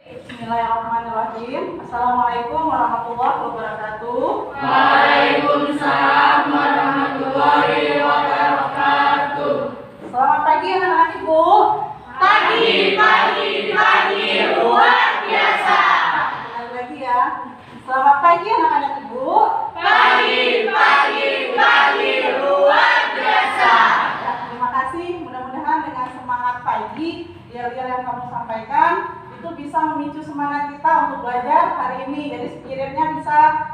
Bismillahirrahmanirrahim. Assalamualaikum warahmatullahi wabarakatuh. Waalaikumsalam warahmatullahi wabarakatuh. Selamat pagi anak-anak Ibu. Pagi luar biasa. Sekali lagi ya. Selamat pagi anak-anak Ibu. Pagi luar biasa. Ya, terima kasih. Mudah-mudahan dengan semangat pagi yel-yel yang kamu sampaikan itu bisa memicu semangat kita untuk belajar hari ini. Jadi spiritnya bisa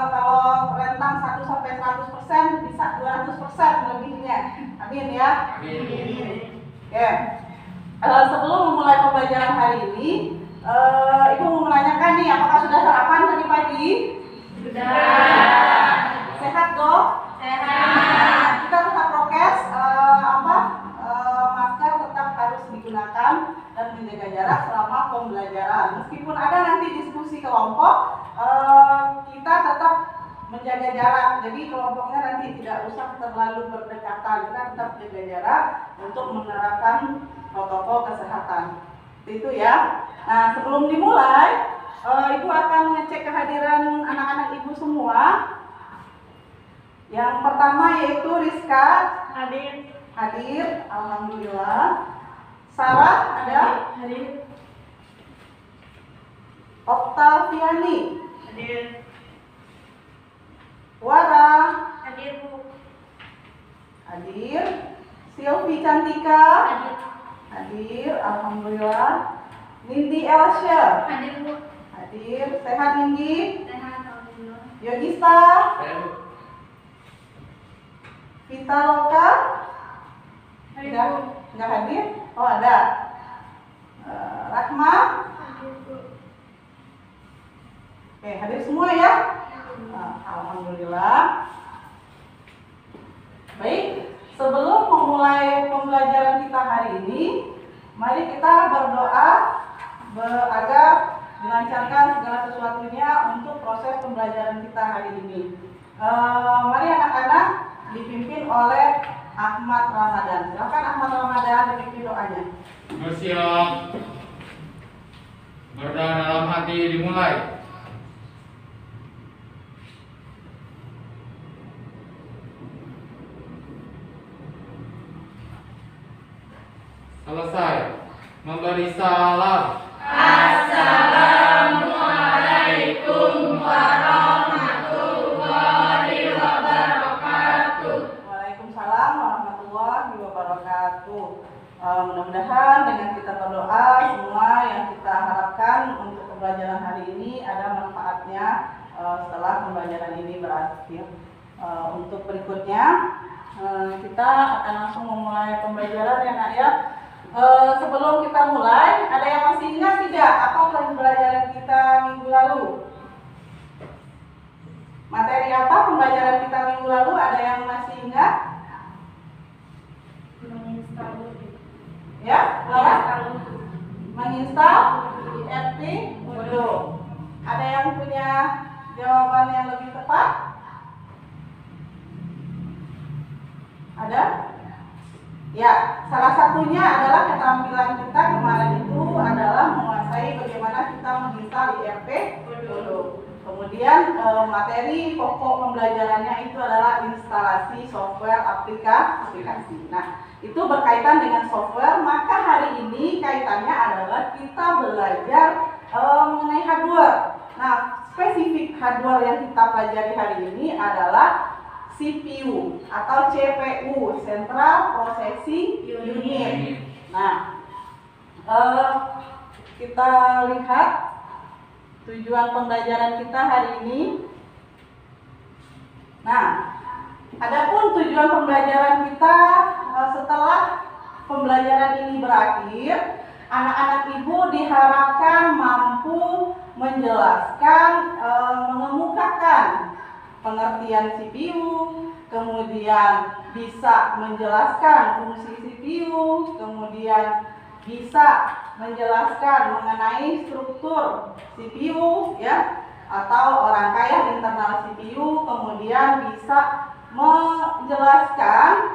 kalau rentang 1 sampai 100% bisa 200% lebihnya. Amin ya. Amin. Oke. Sebelum memulai pembelajaran hari ini, Ibu mau menanyakan nih, apakah sudah sarapan tadi pagi? Sudah. Sehat dong? Sehat. Kita tetap prokes, masker tetap harus digunakan dan menjaga jarak selama pembelajaran. Meskipun ada nanti diskusi kelompok, kita tetap menjaga jarak. Jadi kelompoknya nanti tidak usah terlalu berdekatan. Kita tetap jaga jarak untuk menerapkan protokol kesehatan. Itu ya. Nah, sebelum dimulai, Ibu akan ngecek kehadiran anak-anak Ibu semua. Yang pertama yaitu Rizka. Hadir, alhamdulillah. Sarah ada? Hadir. Oktaviani. Hadir. Wara. Hadir, Bu. Hadir. Silvi Cantika. Hadir. Hadir, alhamdulillah. Nindi Elsha. Hadir, Bu. Hadir. Sehat Nindi? Sehat, alhamdulillah. Yogista. Vita Loka. Hadir, Enggak, Bu. enggak hadir? Oh ada. Rahma. Hadir, Bu. Oke, hadir semua ya? Alhamdulillah. Baik, sebelum memulai pembelajaran kita hari ini, mari kita berdoa agar dilancarkan segala sesuatunya untuk proses pembelajaran kita hari ini. Mari anak-anak dipimpin oleh Ahmad Ramadan. Silakan Ahmad Ramadan dipimpin doanya. Bersiap. Berdoa dalam hati dimulai. Selesai. Memberi salam. Assalamualaikum warahmatullahi wabarakatuh. Waalaikumsalam warahmatullahi wabarakatuh. Mudah-mudahan dengan kita berdoa semua yang kita harapkan untuk pembelajaran hari ini ada manfaatnya setelah pembelajaran ini berakhir. Untuk berikutnya kita akan langsung memulai pembelajaran ya Nak ya. Sebelum kita mulai, ada yang masih ingat tidak apa pembelajaran kita minggu lalu? Materi apa pembelajaran kita minggu lalu? Ada yang masih ingat? Ya, menginstal IRP belum. Ada yang punya jawaban yang lebih tepat? Ada? Ya, salah satunya adalah keterampilan kita kemarin itu adalah menguasai bagaimana kita menginstal IRP dulu. Kemudian materi pokok pembelajarannya itu adalah instalasi software aplikasi. Nah, itu berkaitan dengan software, maka hari ini kaitannya adalah kita belajar mengenai hardware. Nah, spesifik hardware yang kita pelajari hari ini adalah CPU atau CPU, Central Processing Unit. Nah, kita lihat tujuan pembelajaran kita hari ini. Nah, adapun tujuan pembelajaran kita setelah pembelajaran ini berakhir, anak-anak Ibu diharapkan mampu menjelaskan, mengemukakan pengertian CPU, kemudian bisa menjelaskan fungsi CPU, kemudian bisa menjelaskan mengenai struktur CPU ya, atau rangkaian internal CPU, kemudian bisa menjelaskan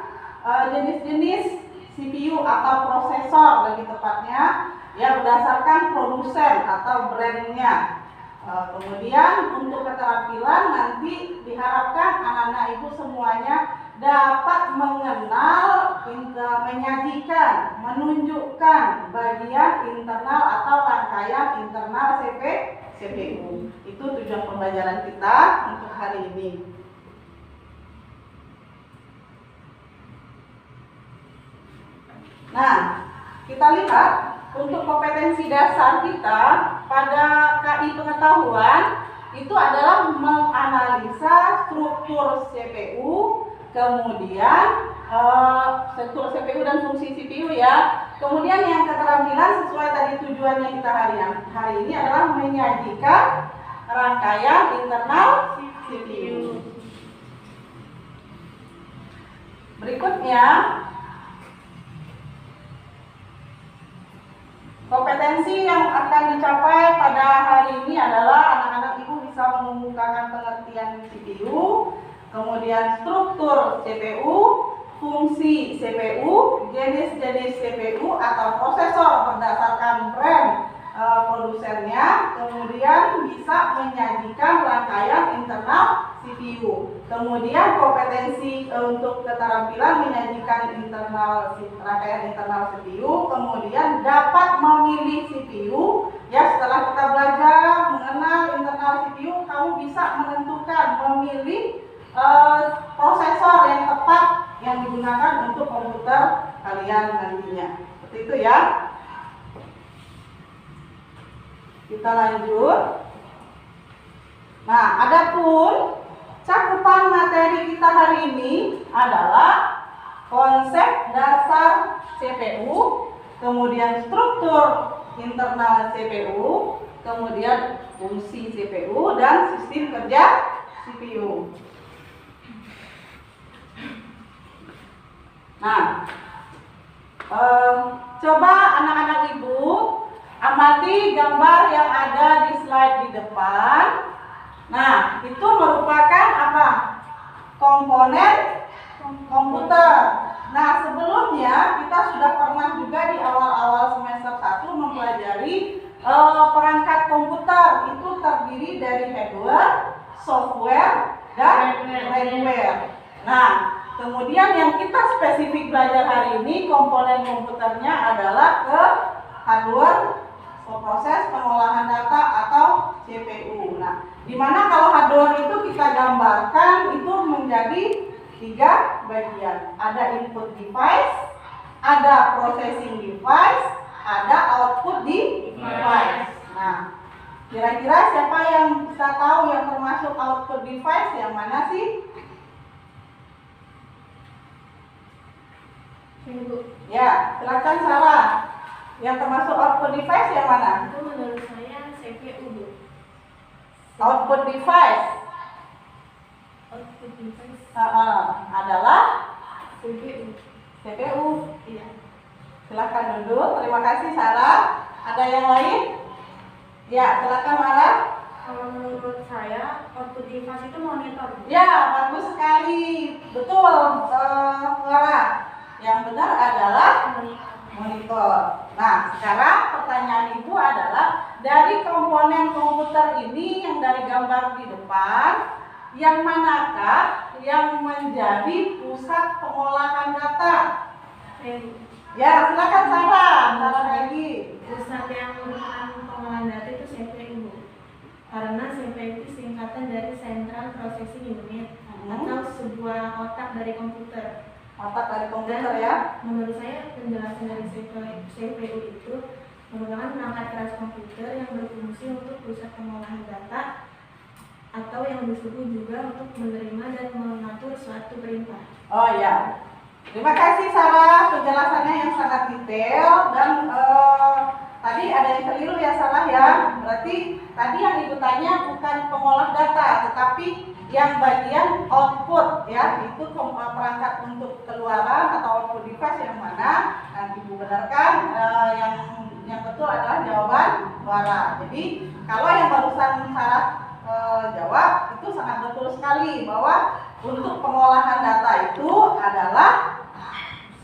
jenis-jenis CPU atau prosesor lebih tepatnya, ya berdasarkan produsen atau brandnya. Kemudian untuk keterampilan nanti diharapkan anak-anak ibu semuanya dapat mengenal, menyajikan, menunjukkan bagian internal atau rangkaian internal CPU. Itu tujuan pembelajaran kita untuk hari ini. Nah, kita lihat untuk kompetensi dasar kita pada KI pengetahuan itu adalah menganalisa struktur CPU, kemudian struktur CPU dan fungsi CPU ya. Kemudian yang keterampilan sesuai tadi tujuannya kita hari ini adalah menyajikan rangkaian internal CPU. Berikutnya, kompetensi yang akan dicapai pada hari ini adalah anak-anak ibu bisa mengemukakan pengertian CPU, kemudian struktur CPU, fungsi CPU, jenis-jenis CPU atau prosesor berdasarkan brand produsennya, kemudian bisa menyajikan rangkaian internal CPU. Kemudian kompetensi untuk keterampilan menyajikan rangkaian internal CPU, kemudian dapat memilih CPU. Ya, setelah kita belajar mengenal internal CPU, kamu bisa menentukan memilih prosesor yang tepat yang digunakan untuk komputer kalian nantinya. Seperti itu ya. Kita lanjut. Nah, adapun cakupan materi kita hari ini adalah konsep dasar CPU, kemudian struktur internal CPU, kemudian fungsi CPU dan sistem kerja CPU. Nah, coba anak-anak ibu amati gambar yang ada di slide di depan. Nah, itu merupakan apa? Komponen komputer. Nah, sebelumnya kita sudah pernah juga di awal-awal semester 1 mempelajari perangkat komputer. Itu terdiri dari hardware, software, dan firmware. Nah, kemudian yang kita spesifik belajar hari ini komponen komputernya adalah ke hardware, proses pengolahan data atau CPU. Nah, dimana kalau hardware itu kita gambarkan itu menjadi 3 bagian. Ada input device, ada processing device, ada output device. Nah, kira-kira siapa yang bisa tahu yang termasuk output device yang mana sih? Ya, silakan Sarah. Yang termasuk output device yang mana? Itu menurut saya CPU, Bu. Output device Output device adalah CPU. CPU. Iya. Silakan duduk. Terima kasih Sarah. Ada yang lain? Ya, silakan Mara. Kalau menurut saya output device itu monitor. Ya, bagus sekali. Betul, Mara. Yang benar adalah monitor. Nah, sekarang pertanyaan ibu adalah dari komponen komputer ini yang dari gambar di depan, yang manakah yang menjadi pusat pengolahan data? Ya, silakan Sarah. Sarah lagi. Pusat yang merupakan pengolahan data itu CPU, Bu. Karena CPU itu singkatan dari Central Processing Unit atau sebuah otak dari komputer. Otak dari komputer ya. Menurut saya penjelasan dari CPU itu merupakan perangkat keras komputer yang berfungsi untuk pusat pengolahan data atau yang disebut juga untuk menerima dan mengatur suatu perintah. Oh ya. Terima kasih Sarah, penjelasannya yang sangat detail dan tadi ada yang keliru ya Sarah ya. Berarti tadi yang ibu tanya bukan pengolah data, tetapi yang bagian output ya, itu perangkat untuk keluaran atau output device yang mana. Nanti ibu benarkan yang betul adalah jawaban Wara. Jadi kalau yang barusan Sarah jawab itu sangat betul sekali bahwa untuk pengolahan data itu adalah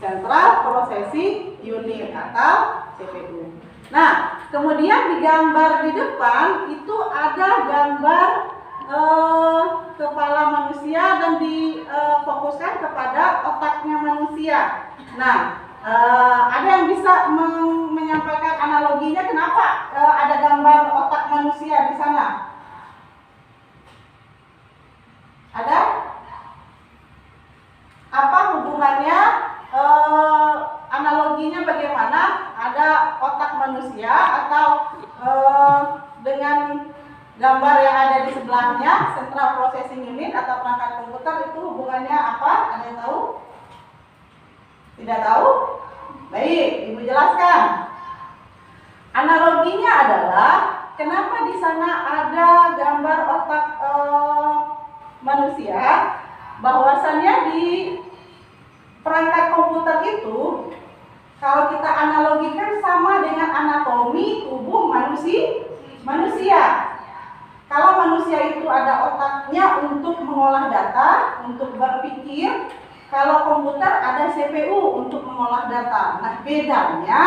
Central Processing Unit atau CPU. Nah, kemudian di gambar di depan itu ada gambar kepala manusia dan difokuskan kepada otaknya manusia. Nah, ada yang bisa menyampaikan analoginya kenapa ada gambar otak manusia di sana? Ada? Apa hubungannya? Analoginya bagaimana? Ada otak manusia atau dengan gambar yang ada di sebelahnya, Central Processing Unit atau perangkat komputer, itu hubungannya apa? Ada yang tahu? Tidak tahu? Baik, Ibu jelaskan. Analoginya adalah kenapa di sana ada gambar otak manusia, bahwasannya di perangkat komputer itu kalau kita analogikan sama dengan anatomi tubuh manusia. Kalau manusia itu ada otaknya untuk mengolah data, untuk berpikir. Kalau komputer ada CPU untuk mengolah data. Nah, bedanya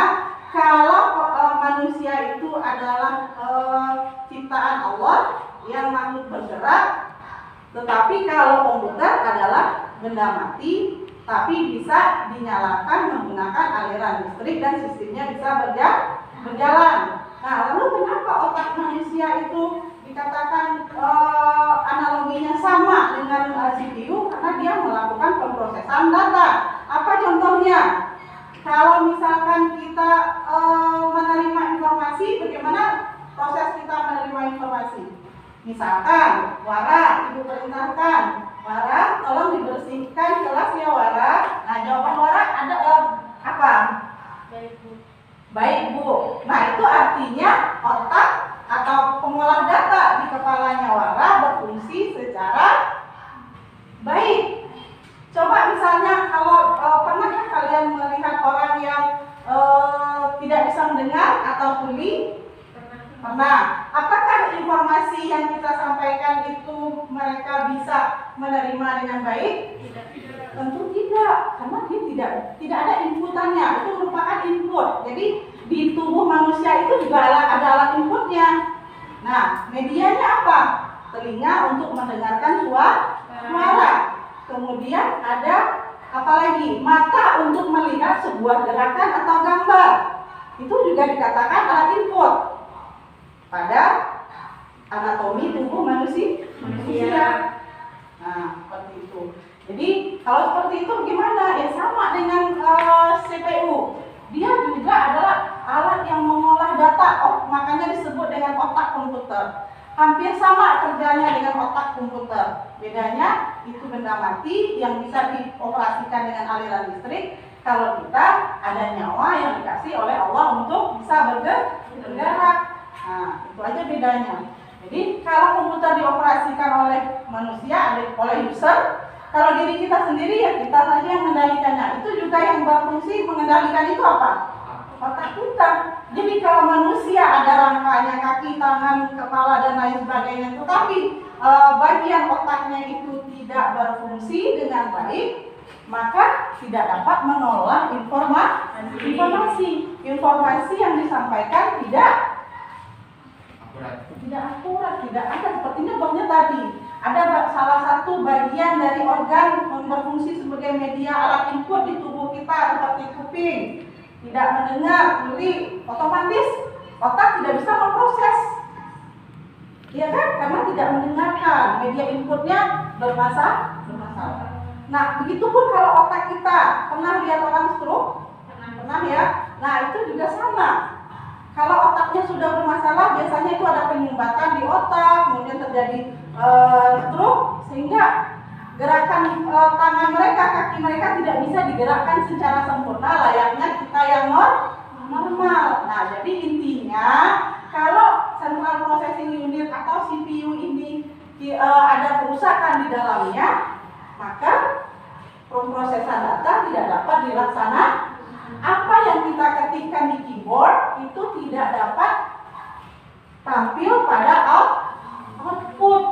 kalau manusia itu adalah ciptaan Allah yang makhluk bergerak, tetapi kalau komputer adalah benda mati, tapi bisa dinyalakan menggunakan aliran listrik dan sistemnya bisa berjalan. Nah, lalu kenapa otak manusia itu dikatakan analoginya sama dengan CPU? Karena dia melakukan pemrosesan data. Apa contohnya? Kalau misalkan kita menerima informasi, bagaimana proses kita menerima informasi? Misalkan, Wara, Ibu perintahkan, Wara, tolong dibersihkan kelas ya Wara. Nah, jawaban Wara ada apa? Baik, Bu. Baik, Bu. Nah, itu artinya otak atau pengolah data di kepalanya Wara berfungsi secara baik. Coba misalnya kalau pernah kalian melihat orang yang tidak bisa mendengar atau tuli? Pernah. Apakah informasi yang kita sampaikan itu mereka bisa menerima dengan baik? Tentu tidak, karena dia tidak ada inputannya. Itu merupakan input. Jadi di tubuh manusia itu juga ada alat inputnya. Nah, medianya apa? Telinga untuk mendengarkan suara. Kemudian ada apa lagi? Mata untuk melihat sebuah gerakan atau gambar. Itu juga dikatakan alat input pada anatomi tubuh manusia. Nah, seperti itu. Jadi kalau seperti itu gimana? Ya sama dengan CPU. Dia juga adalah alat yang mengolah data. Makanya disebut dengan otak komputer. Hampir sama kerjanya dengan otak komputer. Bedanya itu benda mati yang bisa dioperasikan dengan aliran listrik. Kalau kita ada nyawa yang dikasih oleh Allah untuk bisa bergerak. Nah, itu aja bedanya. Jadi kalau komputer dioperasikan oleh manusia, oleh user, kalau diri kita sendiri ya kita saja yang mengendalikannya. Itu juga yang berfungsi mengendalikan itu apa? Otak kita. Jadi kalau manusia ada rangkanya, kaki, tangan, kepala dan lain sebagainya, tetapi bagian otaknya itu tidak berfungsi dengan baik, maka tidak dapat mengolah informasi yang disampaikan tidak akurat, tidak ada. Sepertinya contohnya tadi ada salah satu bagian dari organ berfungsi sebagai media alat input di tubuh kita seperti kuping tidak mendengar, tuli, otomatis otak tidak bisa memproses, ya kan? Karena tidak mendengarkan, media inputnya bermasalah. Nah, begitupun kalau otak kita, pernah lihat orang stroke? Pernah ya? Nah, itu juga sama. Kalau otaknya sudah bermasalah, biasanya itu ada penyumbatan di otak, kemudian terjadi stroke, sehingga gerakan tangan mereka, kaki mereka tidak bisa digerakkan secara sempurna layaknya kita yang normal. Nah, jadi intinya kalau Central Processing Unit atau CPU ini ada kerusakan di dalamnya, maka pemrosesan data tidak dapat dilaksanakan. Apa yang kita ketikkan di keyboard itu tidak dapat tampil pada output,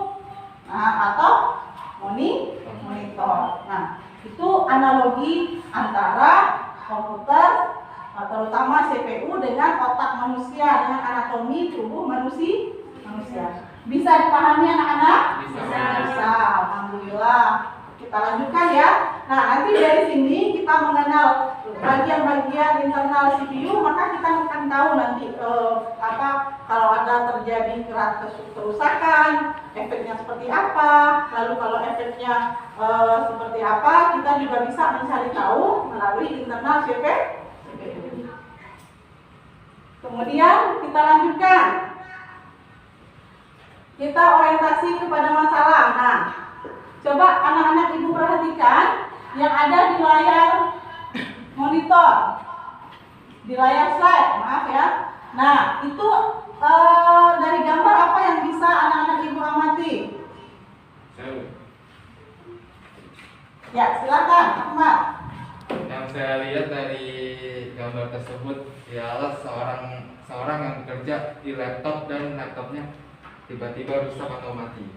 atau monitor. Nah, itu analogi antara komputer terutama CPU dengan otak manusia, dengan anatomi tubuh manusia. Bisa dipahami anak-anak? Bisa. Alhamdulillah. Kita lanjutkan ya. Nah, nanti dari sini kita mengenal bagian-bagian internal CPU, maka kita akan tahu nanti kalau ada terjadi kerusakan, efeknya seperti apa. Lalu kalau efeknya seperti apa, kita juga bisa mencari tahu melalui internal CPU. Kemudian kita lanjutkan. Kita orientasi kepada masalah. Nah, coba anak-anak ibu perhatikan yang ada di layar monitor, di layar slide, maaf ya. Nah, itu dari gambar apa yang bisa anak-anak ibu amati? Ya, silakan, Ahmad. Yang saya lihat dari gambar tersebut ialah seorang yang bekerja di laptop dan laptopnya tiba-tiba rusak atau mati.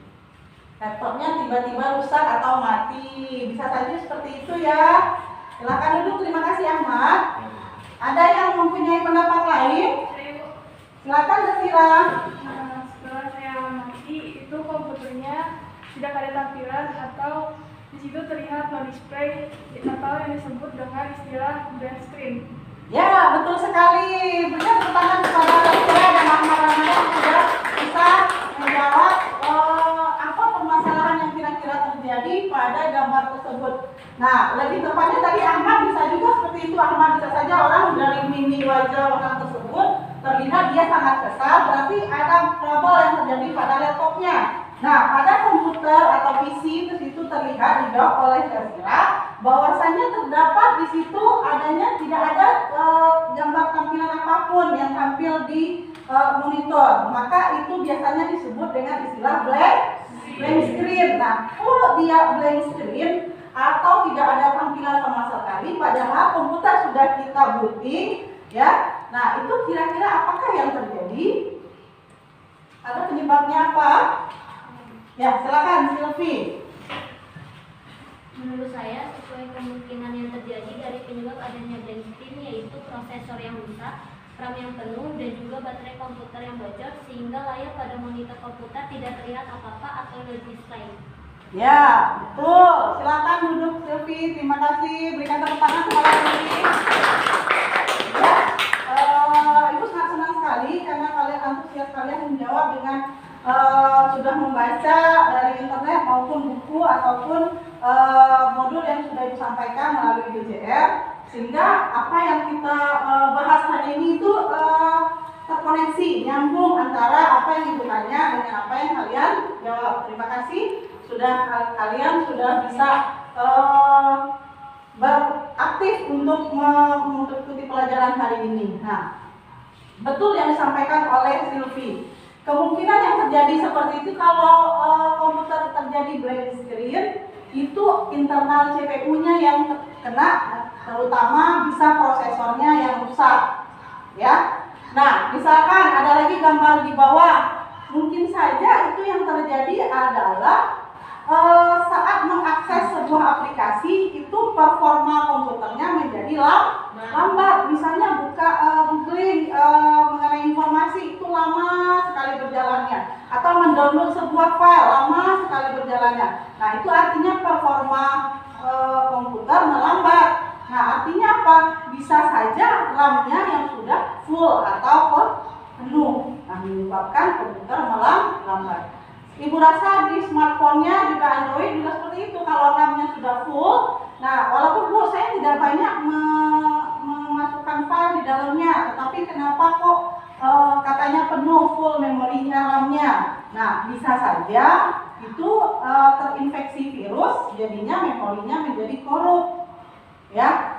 Laptopnya tiba-tiba rusak atau mati, bisa saja seperti itu ya. Silakan duduk, terima kasih Ahmad. Ada yang mempunyai pendapat lain? Silakan Zasira. Setelah saya amati, itu komputernya tidak ada tampilan atau di situ terlihat no display atau yang disebut dengan istilah blank screen. Ya, betul sekali. Berikan tepuk tangan kepada Zasira dan Ahmad Ramadan sudah bisa menjawab apa permasalahan yang kira-kira terjadi pada gambar tersebut. Nah, lebih tepatnya tadi Ahmad bisa juga seperti itu. Ahmad bisa saja orang dari mimik wajah orang tersebut terlihat dia sangat kesal, berarti ada trouble yang terjadi pada laptopnya. Nah, pada komputer atau PC itu situ terlihat dijawab oleh Zasira bahwasanya terdapat di situ adanya tidak ada gambar tampilan apapun yang tampil di monitor. Maka itu biasanya disebut dengan istilah blank screen. Nah, kalau dia blank screen atau tidak ada tampilan sama sekali, padahal komputer sudah kita booting, ya. Nah, itu kira-kira apakah yang terjadi? Ada penyebabnya apa? Ya, silakan Silvi. Menurut saya, sesuai kemungkinan yang terjadi dari penyebab adanya blank screen, yaitu prosesor yang rusak, RAM yang penuh, dan juga baterai komputer yang bocor, sehingga layar pada monitor komputer tidak terlihat apa-apa atau no display. Ya, betul. Silakan duduk Silvi. Terima kasih. Berikan tepuk tangan kepada Silvi. Ya, Ibu sangat senang sekali karena kalian antusias kalian menjawab dengan sudah membaca dari internet maupun buku ataupun modul yang sudah disampaikan melalui BJR, sehingga apa yang kita bahas hari ini itu terkoneksi, nyambung antara apa yang ibu tanya dengan apa yang kalian jawab. Terima kasih kalian sudah bisa beraktif untuk mengikuti pelajaran hari ini. Nah, betul yang disampaikan oleh Silvi. Kemungkinan yang terjadi seperti itu kalau komputer terjadi blank screen, itu internal CPU-nya yang kena, terutama bisa prosesornya yang rusak, ya. Nah, misalkan ada lagi gambar di bawah, mungkin saja itu yang terjadi adalah saat mengakses sebuah aplikasi itu performa komputernya menjadi lambat. Misalnya buka googling mengenai informasi itu lama sekali berjalannya, atau mendownload sebuah file lama sekali berjalannya. Nah, itu artinya performa komputer melambat. Nah, artinya apa? Bisa saja RAM-nya yang sudah full atau penuh, nah menyebabkan komputer melambat. Ibu rasa di smartphone-nya juga Android juga seperti itu. Kalau RAM-nya sudah full, nah walaupun full saya tidak banyak memasukkan file di dalamnya, tetapi kenapa kok katanya penuh full memorinya RAM-nya? Nah, bisa saja itu terinfeksi virus, jadinya memorinya menjadi korup, ya,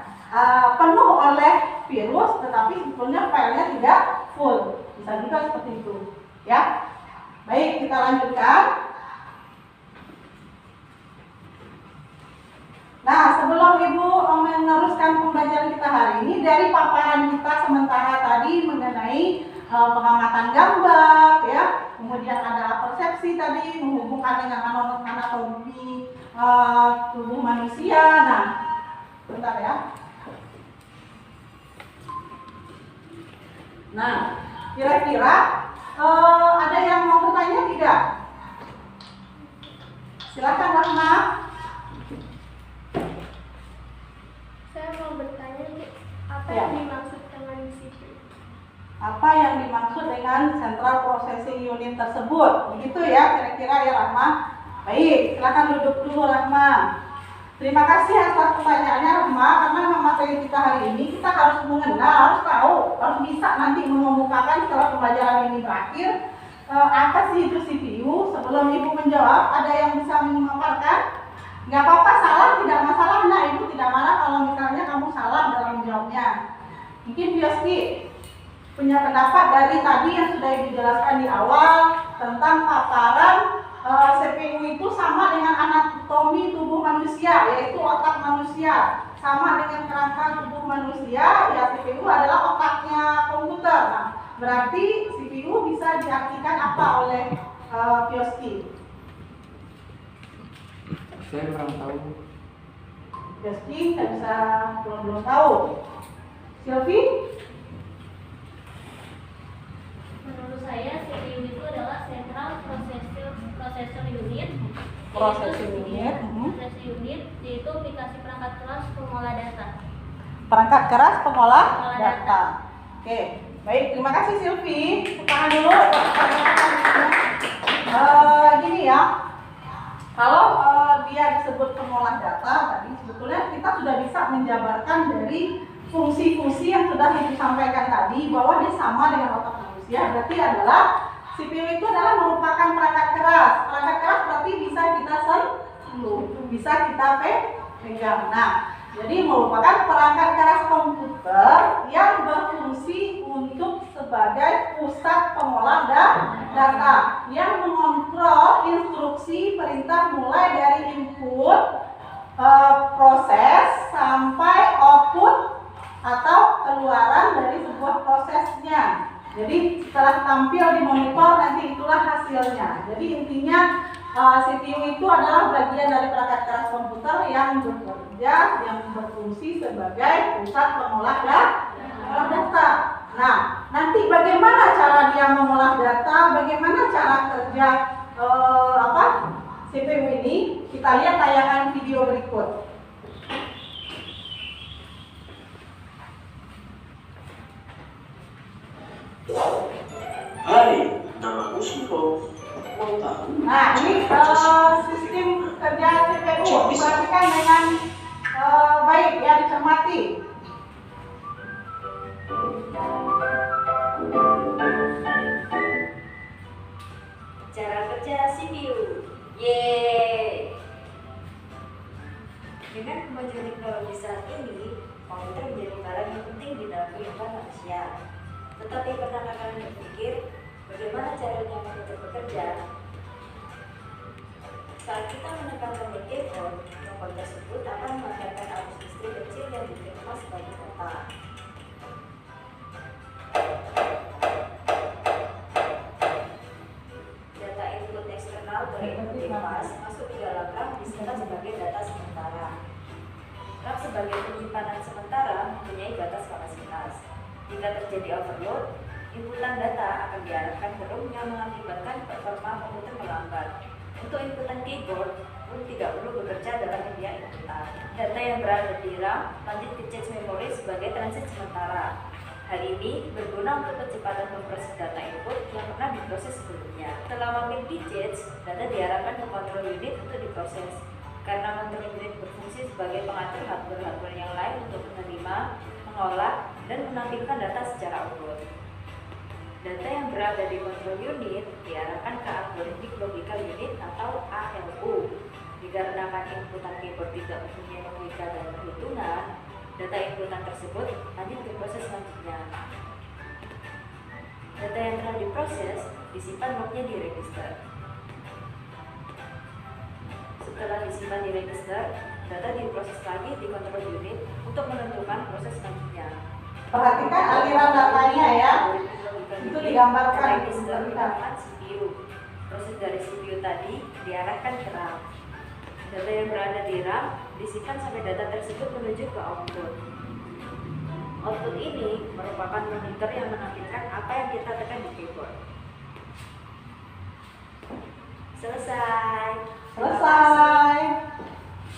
penuh oleh virus, tetapi sebetulnya filenya tidak full. Bisa juga seperti itu, ya. Baik, kita lanjutkan. Nah, sebelum Ibu meneruskan pembelajaran kita hari ini, dari paparan kita sementara tadi mengenai pengamatan gambar, ya, kemudian ada persepsi tadi menghubungkan dengan anatomi tubuh manusia. Nah, bentar ya. Nah, kira-kira ada yang mau bertanya tidak? Silakan Rahma. Saya mau bertanya nih, apa Ya. yang dimaksud dengan CPU? Apa yang dimaksud dengan Central Processing Unit tersebut? Begitu ya kira-kira ya Rahma. Baik, silakan duduk dulu Rahma. Terima kasih atas pertanyaannya Rahma, karena materi kita hari ini kita harus mengenal, harus tahu, harus bisa nanti mengemukakan setelah pembelajaran ini berakhir apa sih itu CPU. Sebelum Ibu menjawab, ada yang bisa memaparkan? Nggak apa-apa, salah tidak masalah. Nah, Ibu tidak marah kalau misalnya kamu salah dalam menjawabnya. Mungkin Bioski punya pendapat dari tadi yang sudah Ibu jelaskan di awal tentang paparan CPU itu sama dengan anatomi tubuh manusia, yaitu otak manusia, sama dengan kerangka tubuh manusia. Ya, CPU adalah otaknya komputer. Nah, berarti CPU bisa diartikan apa oleh Bioski? Saya kurang tahu. Bioski nggak bisa, belum tahu. Silvi? Menurut saya CPU itu adalah Central Processor Unit. Processing unit. Processing unit yaitu aplikasi perangkat keras pengolah data. Perangkat keras pengolah Pengolah data. Oke, baik, terima kasih Silvi. Tahan dulu. Gini ya, kalau dia disebut pengolah data tadi, sebetulnya kita sudah bisa menjabarkan dari fungsi-fungsi yang sudah Ibu sampaikan tadi, bahwa dia sama dengan otak manusia. Berarti adalah CPU itu adalah merupakan perangkat keras. Perangkat keras berarti bisa kita sentuh, bisa kita pegang. Nah, jadi merupakan perangkat keras komputer yang berfungsi untuk sebagai pusat pengolah data yang mengontrol instruksi perintah mulai dari input, proses sampai output atau keluaran dari sebuah prosesnya. Jadi setelah tampil di monitor nanti itulah hasilnya. Jadi intinya CPU itu adalah bagian dari perangkat keras komputer yang bekerja, yang berfungsi sebagai pusat pengolah data. Nah, nanti bagaimana cara dia mengolah data, bagaimana cara kerja CPU ini? Kita lihat tayangan video berikut. Hai, namaku Shivo. Mau tahu? Nah, ini sistem kerja CPU diperhatikan dengan baik ya, dicermati. Cara kerja CPU. Yeay. Dengan kemajuan teknologi saat ini, komputer menjadi barang yang penting di dalam kehidupan manusia. Tetapi pernahkah kalian berpikir bagaimana caranya komputer bekerja? Saat kita menekan tombol keyboard, tombol tersebut akan menghasilkan arus listrik kecil yang diterima sebagai data. Data input eksternal dari input device masuk ke dalam RAM disimpan sebagai data sementara. RAM sebagai penyimpanan sementara mempunyai batas kapasitas. Jika terjadi overload, inputan data akan diarahkan ke ROM yang mengakibatkan performa komputer melambat. Untuk inputan keyboard pun tidak perlu bekerja dalam media inputan. Data yang berada di RAM lanjut ke cache memori sebagai transit sementara. Hal ini berguna untuk kecepatan memproses data input yang pernah diproses sebelumnya. Setelah mampir di cache, data diarahkan ke control unit untuk diproses. Karena control unit berfungsi sebagai pengatur hardware yang lain untuk menerima, mengolah, dan menampilkan data secara output. Data yang berada di control unit diarahkan ke algoritmik logical unit atau ALU. Dikarenakan inputan keyboard tidak mempunyai logika dan perhitungan, data inputan tersebut lanjut ke proses selanjutnya. Data yang telah diproses disimpan lognya di register. Setelah disimpan di register, data diproses lagi di control unit untuk menentukan proses selanjutnya. Perhatikan aliran datanya ya. Itu digambarkan di CPU. Proses dari CPU tadi diarahkan ke RAM. Data yang berada di RAM disimpan sampai data tersebut menuju ke output. Output ini merupakan monitor yang menampilkan apa yang kita tekan di keyboard. Selesai. Selesai.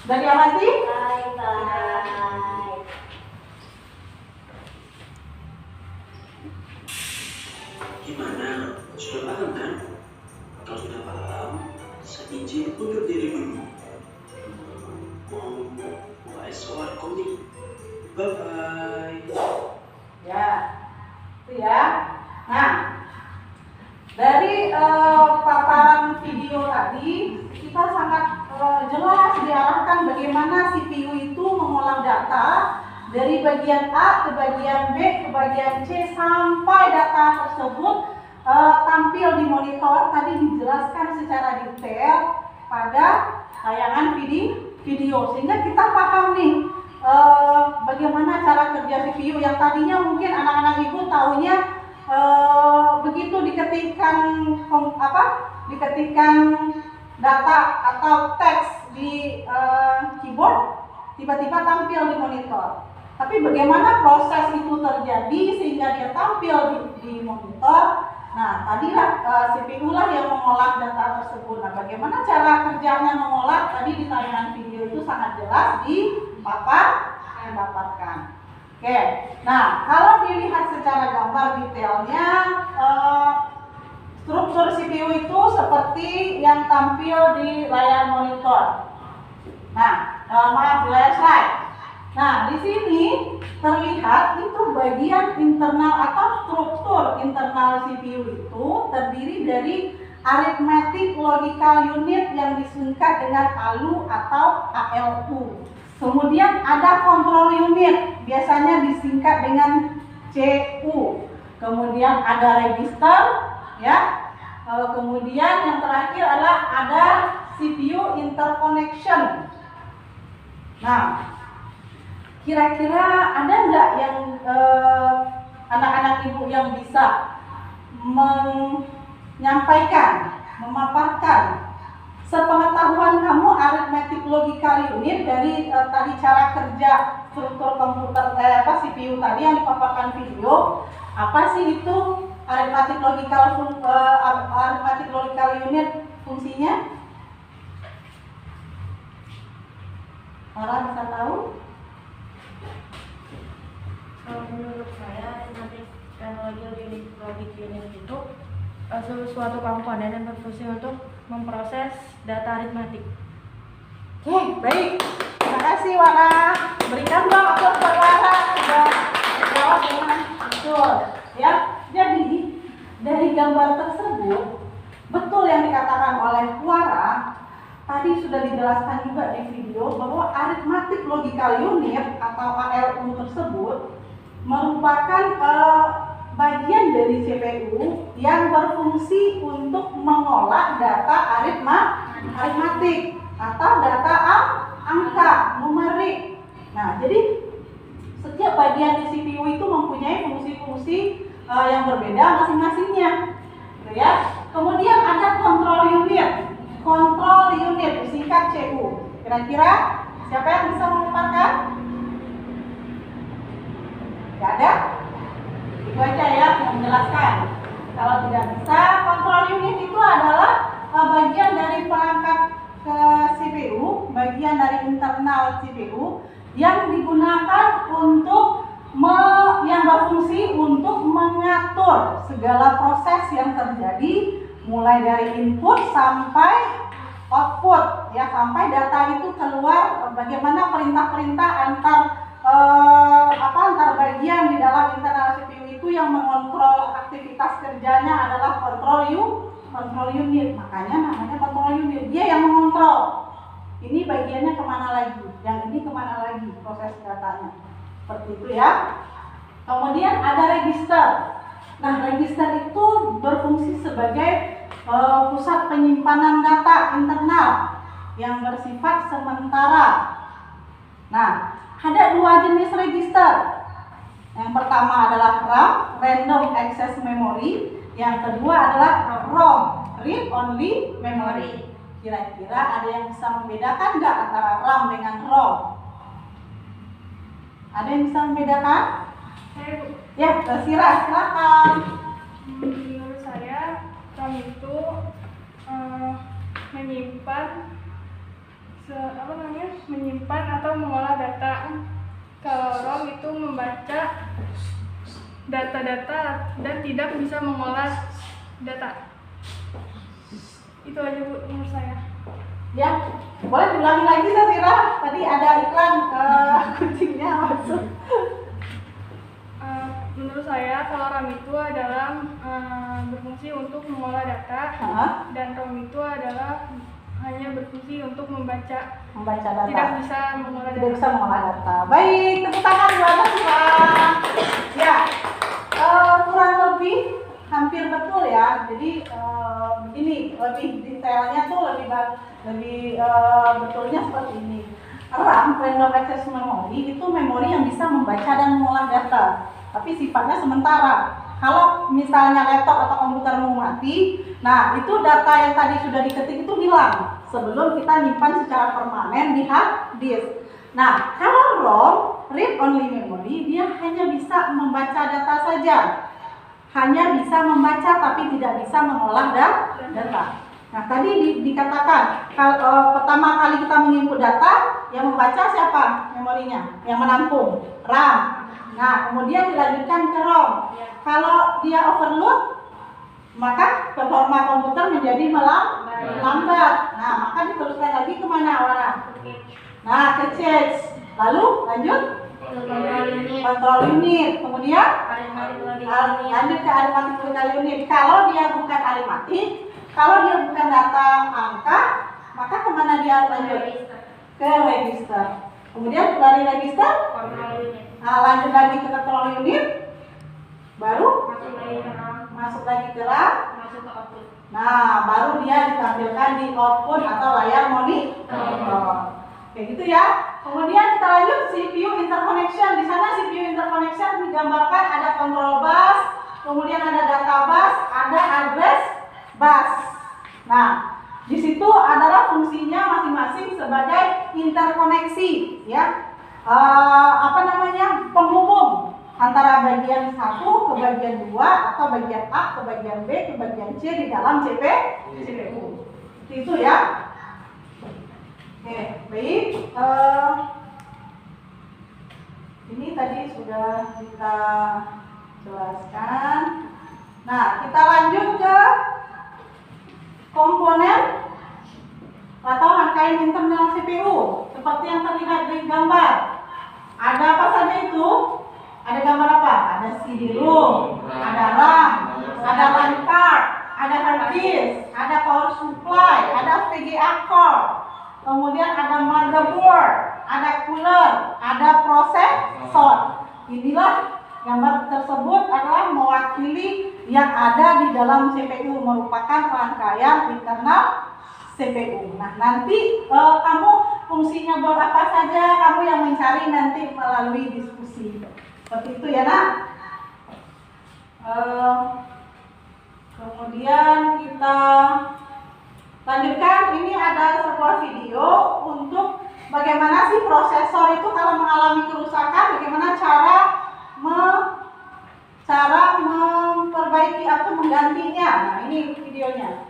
Sudah diamati? Bye-bye. Gimana? Sudah paham kan? Kalau sudah paham, saya izin undur diri dulu. Mau UAS komik. Bye-bye. Ya, itu ya. Nah, dari paparan video tadi kita sangat jelas diarahkan bagaimana CPU itu mengolah data dari bagian A ke bagian B ke bagian C sampai data tersebut tampil di monitor. Tadi dijelaskan secara detail pada tayangan video sehingga kita paham nih bagaimana cara kerja CPU yang tadinya mungkin anak-anak ibu taunya begitu diketikkan data atau teks di keyboard tiba-tiba tampil di monitor. Tapi bagaimana proses itu terjadi sehingga dia tampil di monitor? Nah, tadilah CPU lah yang mengolah data tersebut. Nah, bagaimana cara kerjanya mengolah? Tadi di tayangan video itu sangat jelas didapatkan. Oke, nah kalau dilihat secara gambar detailnya, struktur CPU itu seperti yang tampil di layar monitor. Nah, maaf, di layar slide. Nah, di sini terlihat itu bagian internal atau struktur internal CPU itu terdiri dari arithmetic logical unit yang disingkat dengan ALU atau ALU. Kemudian ada control unit, biasanya disingkat dengan CU. Kemudian ada register, ya. Kemudian yang terakhir adalah ada CPU interconnection. Nah, kira-kira ada nggak yang anak-anak ibu yang bisa menyampaikan, memaparkan sepengetahuan kamu arithmetic logical unit dari tadi cara kerja struktur komputer CPU tadi yang dipaparkan video, apa sih itu arithmetic logical unit fungsinya? Orang bisa tahu? Kalau menurut saya, arithmetic logic unit itu suatu komponen yang berfungsi untuk memproses data aritmatik. Oke, baik. Terima kasih Wara. Berikan dong aplaus buat Wara. Sudah jawab dengan betul. Ya, jadi dari gambar tersebut betul yang dikatakan oleh Wara. Tadi sudah dijelaskan juga di video bahwa arithmetic logical unit atau ALU tersebut merupakan bagian dari CPU yang berfungsi untuk mengolah data aritmatik atau data angka, numerik. Nah, jadi setiap bagian di CPU itu mempunyai fungsi-fungsi yang berbeda masing-masingnya. Gitu ya. Kemudian ada control unit. Control unit disingkat CU. Kira-kira siapa yang bisa memaparkan? Tidak ada? Itu aja ya yang menjelaskan. Kalau tidak bisa, control unit itu adalah bagian dari perangkat ke CPU, bagian dari internal CPU yang digunakan untuk yang berfungsi untuk mengatur segala proses yang terjadi mulai dari input sampai output ya, sampai data itu keluar, bagaimana perintah-perintah antar bagian di dalam internal CPU itu yang mengontrol aktivitas kerjanya adalah control unit. Makanya namanya control unit, dia yang mengontrol ini bagiannya kemana lagi, yang ini kemana lagi proses datanya, seperti itu ya. Kemudian ada register. Nah, register itu berfungsi sebagai pusat penyimpanan data internal yang bersifat sementara. Nah, ada dua jenis register. Yang pertama adalah RAM, Random Access Memory. Yang kedua adalah ROM, Read Only Memory. Kira-kira ada yang bisa membedakan nggak antara RAM dengan ROM? Ada yang bisa membedakan? Saya Ya, silakan. menurut saya RAM itu menyimpan atau mengolah data. Kalau ROM itu membaca data-data dan tidak bisa mengolah data. Itu aja Bu menurut saya. Ya, boleh diulangi lagi Safira. Tadi ada iklan kucingnya masuk. Menurut saya kalau RAM itu adalah berfungsi untuk mengolah data dan ROM itu adalah hanya berfungsi untuk membaca Membaca data. tidak bisa mengolah Tidak data. bisa mengolah data. Baik, tepuk tangan buat Safira. Ya, kurang lebih hampir betul ya. Jadi begini, lebih detailnya tuh lebih betulnya seperti ini. RAM, Random Access Memory, itu memori yang bisa membaca dan mengolah data, tapi sifatnya sementara. Kalau misalnya laptop atau komputermu mati, nah itu data yang tadi sudah diketik itu hilang sebelum kita nyimpan secara permanen di hard disk. Nah, kalau ROM, Read Only Memory, dia hanya bisa membaca data saja. Hanya bisa membaca tapi tidak bisa mengolah data. Nah, tadi dikatakan kalau pertama kali kita menginput data, yang membaca siapa memorinya? Yang menampung, RAM. Nah, kemudian dilanjutkan ke ROM. Kalau dia overload, maka performa komputer menjadi melambat. Nah, maka diteruskan lagi kemana orang? Nah, ke cache. Lalu lanjut kontrol unit. Kemudian lanjut ke arithmetic unit. Kalau dia bukan arithmetic, kalau dia bukan data angka, maka kemana dia lanjut? Ke register. Kemudian dari register, nah, lanjut lagi ke control unit, baru masuk lagi ke RAM. Nah, baru dia ditampilkan di output atau layar monitor. Kayak gitu ya. Kemudian kita lanjut CPU interconnection. Di sana CPU interconnection digambarkan ada control bus, kemudian ada data bus, ada address bus. Nah, di situ adalah fungsinya masing-masing sebagai interkoneksi, ya. Penghubung antara bagian 1 ke bagian 2 atau bagian A ke bagian B ke bagian C di dalam CPU. Itu ya. Oke, baik. Ini tadi sudah kita jelaskan. Nah, kita lanjut ke komponen atau rangkaian internal CPU seperti yang terlihat di gambar. Ada apa saja itu? Ada gambar apa? Ada CD-ROM, ada RAM, ada LAN card, ada hard disk, ada power supply, ada VGA core, kemudian ada motherboard, ada cooler, ada prosesor. Inilah gambar tersebut adalah mewakili yang ada di dalam CPU, merupakan rangkaian internal CPU. Nah, nanti kamu fungsinya buat apa saja, kamu yang mencari nanti melalui diskusi. Seperti itu ya, Nak. Kemudian kita lanjutkan. Ini ada sebuah video untuk bagaimana sih prosesor itu kalau mengalami kerusakan, bagaimana cara memperbaiki atau menggantinya. Nah, ini videonya.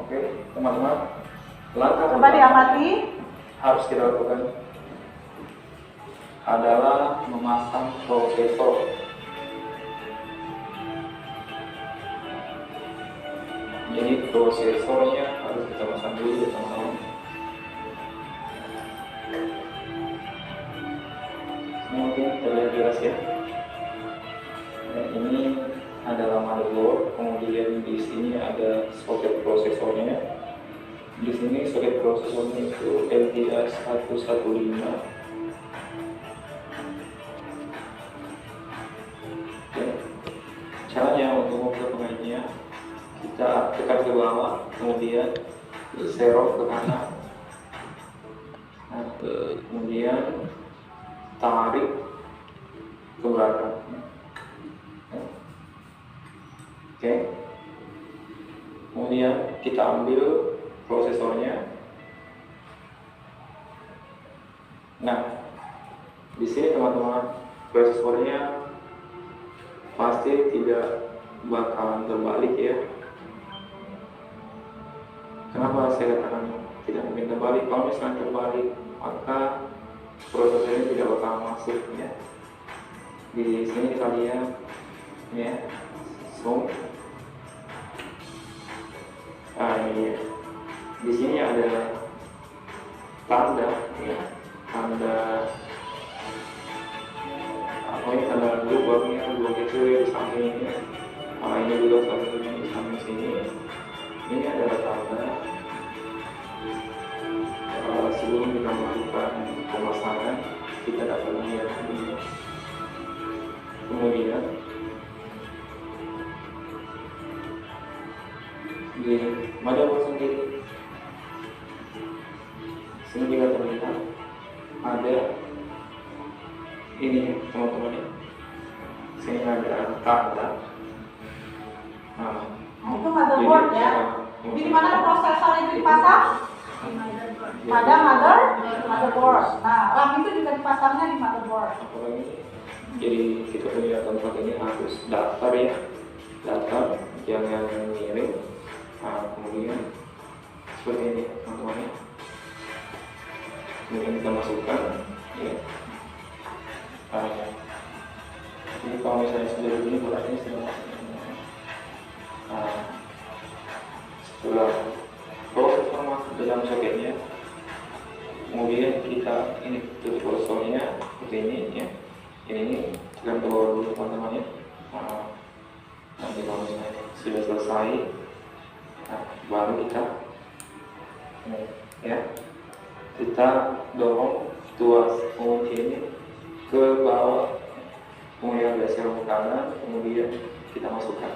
Oke, teman-teman, langkah Coba diamati. harus kita lakukan adalah memasang prosesor. Jadi prosesornya harus kita pasang dulu ya teman-teman. Mungkin terlihat jelas ya. Nah, ini adalah motherboard, kemudian di sini ada soket prosesornya. Di sini soket prosesornya itu LTA 115. Caranya untuk membuka pengajiannya, kita tekan ke bawah, kemudian serok ke kanan, kemudian tarik ke belakang. Oke. Kemudian kita ambil prosesornya, Nah, di sini teman-teman prosesornya pasti tidak bakalan terbalik ya. Kenapa saya katakan tidak mungkin terbalik? Kalau misalnya terbalik, maka prosesornya tidak bakal masuk ya. Di sini kita lihat ya, zoom. Nah, ini di sini ada tanda ya, tanda apa ini, tanda lubangnya, lubang kecil di samping ini. Nah, ini juga samping di samping sini. Ini adalah tanda sebelum kita melakukan pemasangan, kita dapat melihat ini. Kemudian di motherboard sendiri, sini juga terlihat ada ini teman-teman ya. Sini ada tanda. Nah, itu motherboard ya. Di mana prosesor itu dipasang? Pada motherboard. Nah, RAM itu juga dipasangnya di motherboard. Jadi kita punya tempat ini harus daftar ya, daftar, jangan miring. Nah, kemudian seperti ini teman-teman ya. Kemudian kita masukkan ya. Jadi kalau misalnya sudah begini berarti sudah masuk. Nah, setelah prosesor masuk ke dalam soketnya, kemudian kita ini tutup prosesornya seperti ini ya. Ini kita bawa dulu teman-teman ya. Nah, nanti kalau misalnya sudah selesai, nah, baru kita ya, kita dorong tuas pengunci ini ke bawah, kemudian ada servo kanan, kemudian kita masukkan.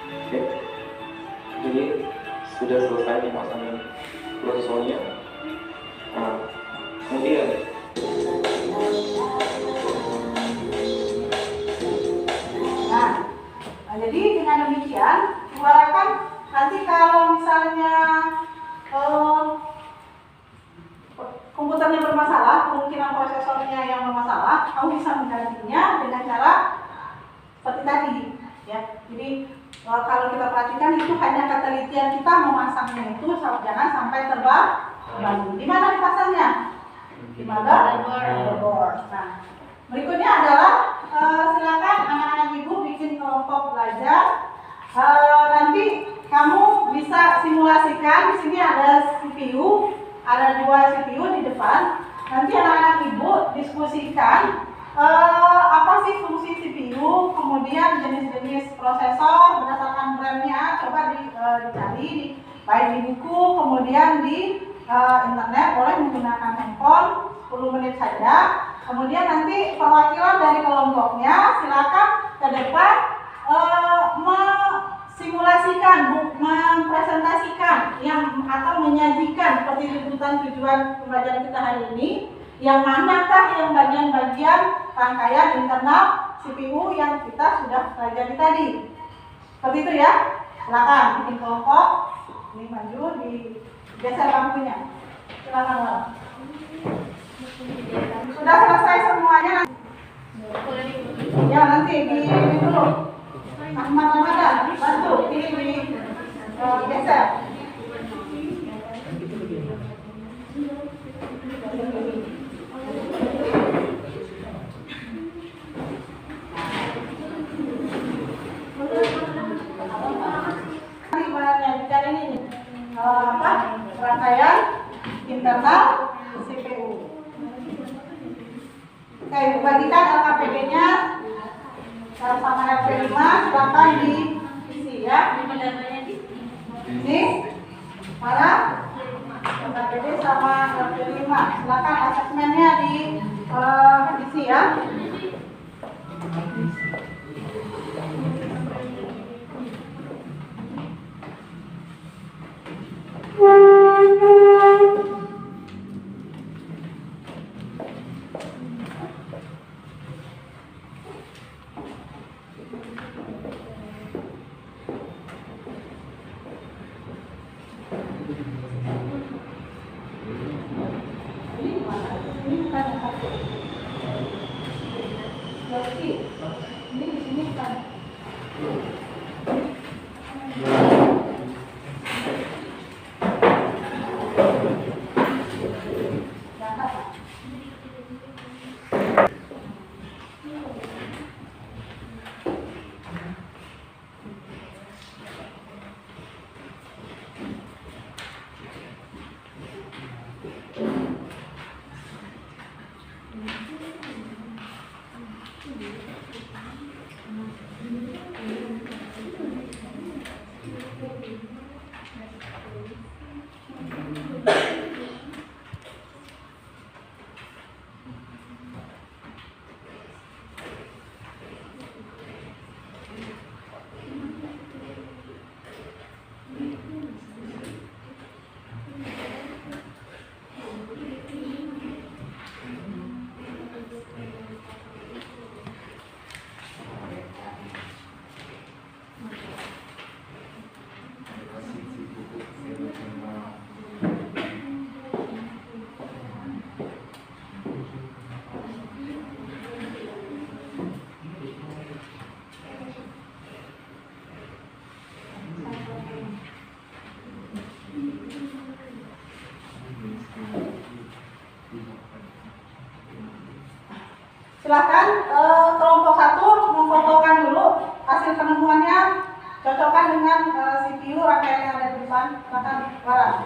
Oke, jadi sudah selesai pemasangan prosesornya. Nah, kemudian jadi dengan demikian, ibaratkan nanti kalau misalnya komputernya bermasalah, kemungkinan prosesornya yang bermasalah, kamu bisa menggantinya dengan cara seperti tadi, ya. Jadi kalau kita perhatikan itu hanya ketelitian kita memasangnya itu jangan sampai terbang. Di mana dipasangnya? Di motherboard. Nah, berikutnya adalah silakan anak-anak ibu bikin kelompok belajar. Nanti kamu bisa simulasikan. Di sini ada CPU, ada 2 CPU di depan. Nanti anak-anak ibu diskusikan apa sih fungsi CPU, kemudian jenis-jenis prosesor berdasarkan brandnya. Coba dicari baik di buku, kemudian di internet, boleh menggunakan handphone 10 menit saja. Kemudian nanti perwakilan dari kelompoknya silakan ke depan simulasikan, mempresentasikan atau menyajikan seperti liputan tujuan pembelajaran kita hari ini. Yang manakah yang bagian-bagian rangkaian internal CPU yang kita sudah pelajari tadi. Seperti itu ya. Silakan bikin kelompok. Ini maju, digeser bangkunya. Silakan Laura. Sudah selesai semuanya. Ya nanti di dulu. Ahmad Ramadan, bantu ini geser. Ini rangkaian internal CPU. Oke, bagikan LKPD-nya sama LP5, silakan diisi ya. Ini mana? LKPD sama LP5, silakan asesmennya diisi ya. Ini di sini kan. Silakan kelompok 1 memfotokan dulu hasil penemuannya, cocokkan dengan CPU rangkaian yang ada di depan. Silakan, Bara.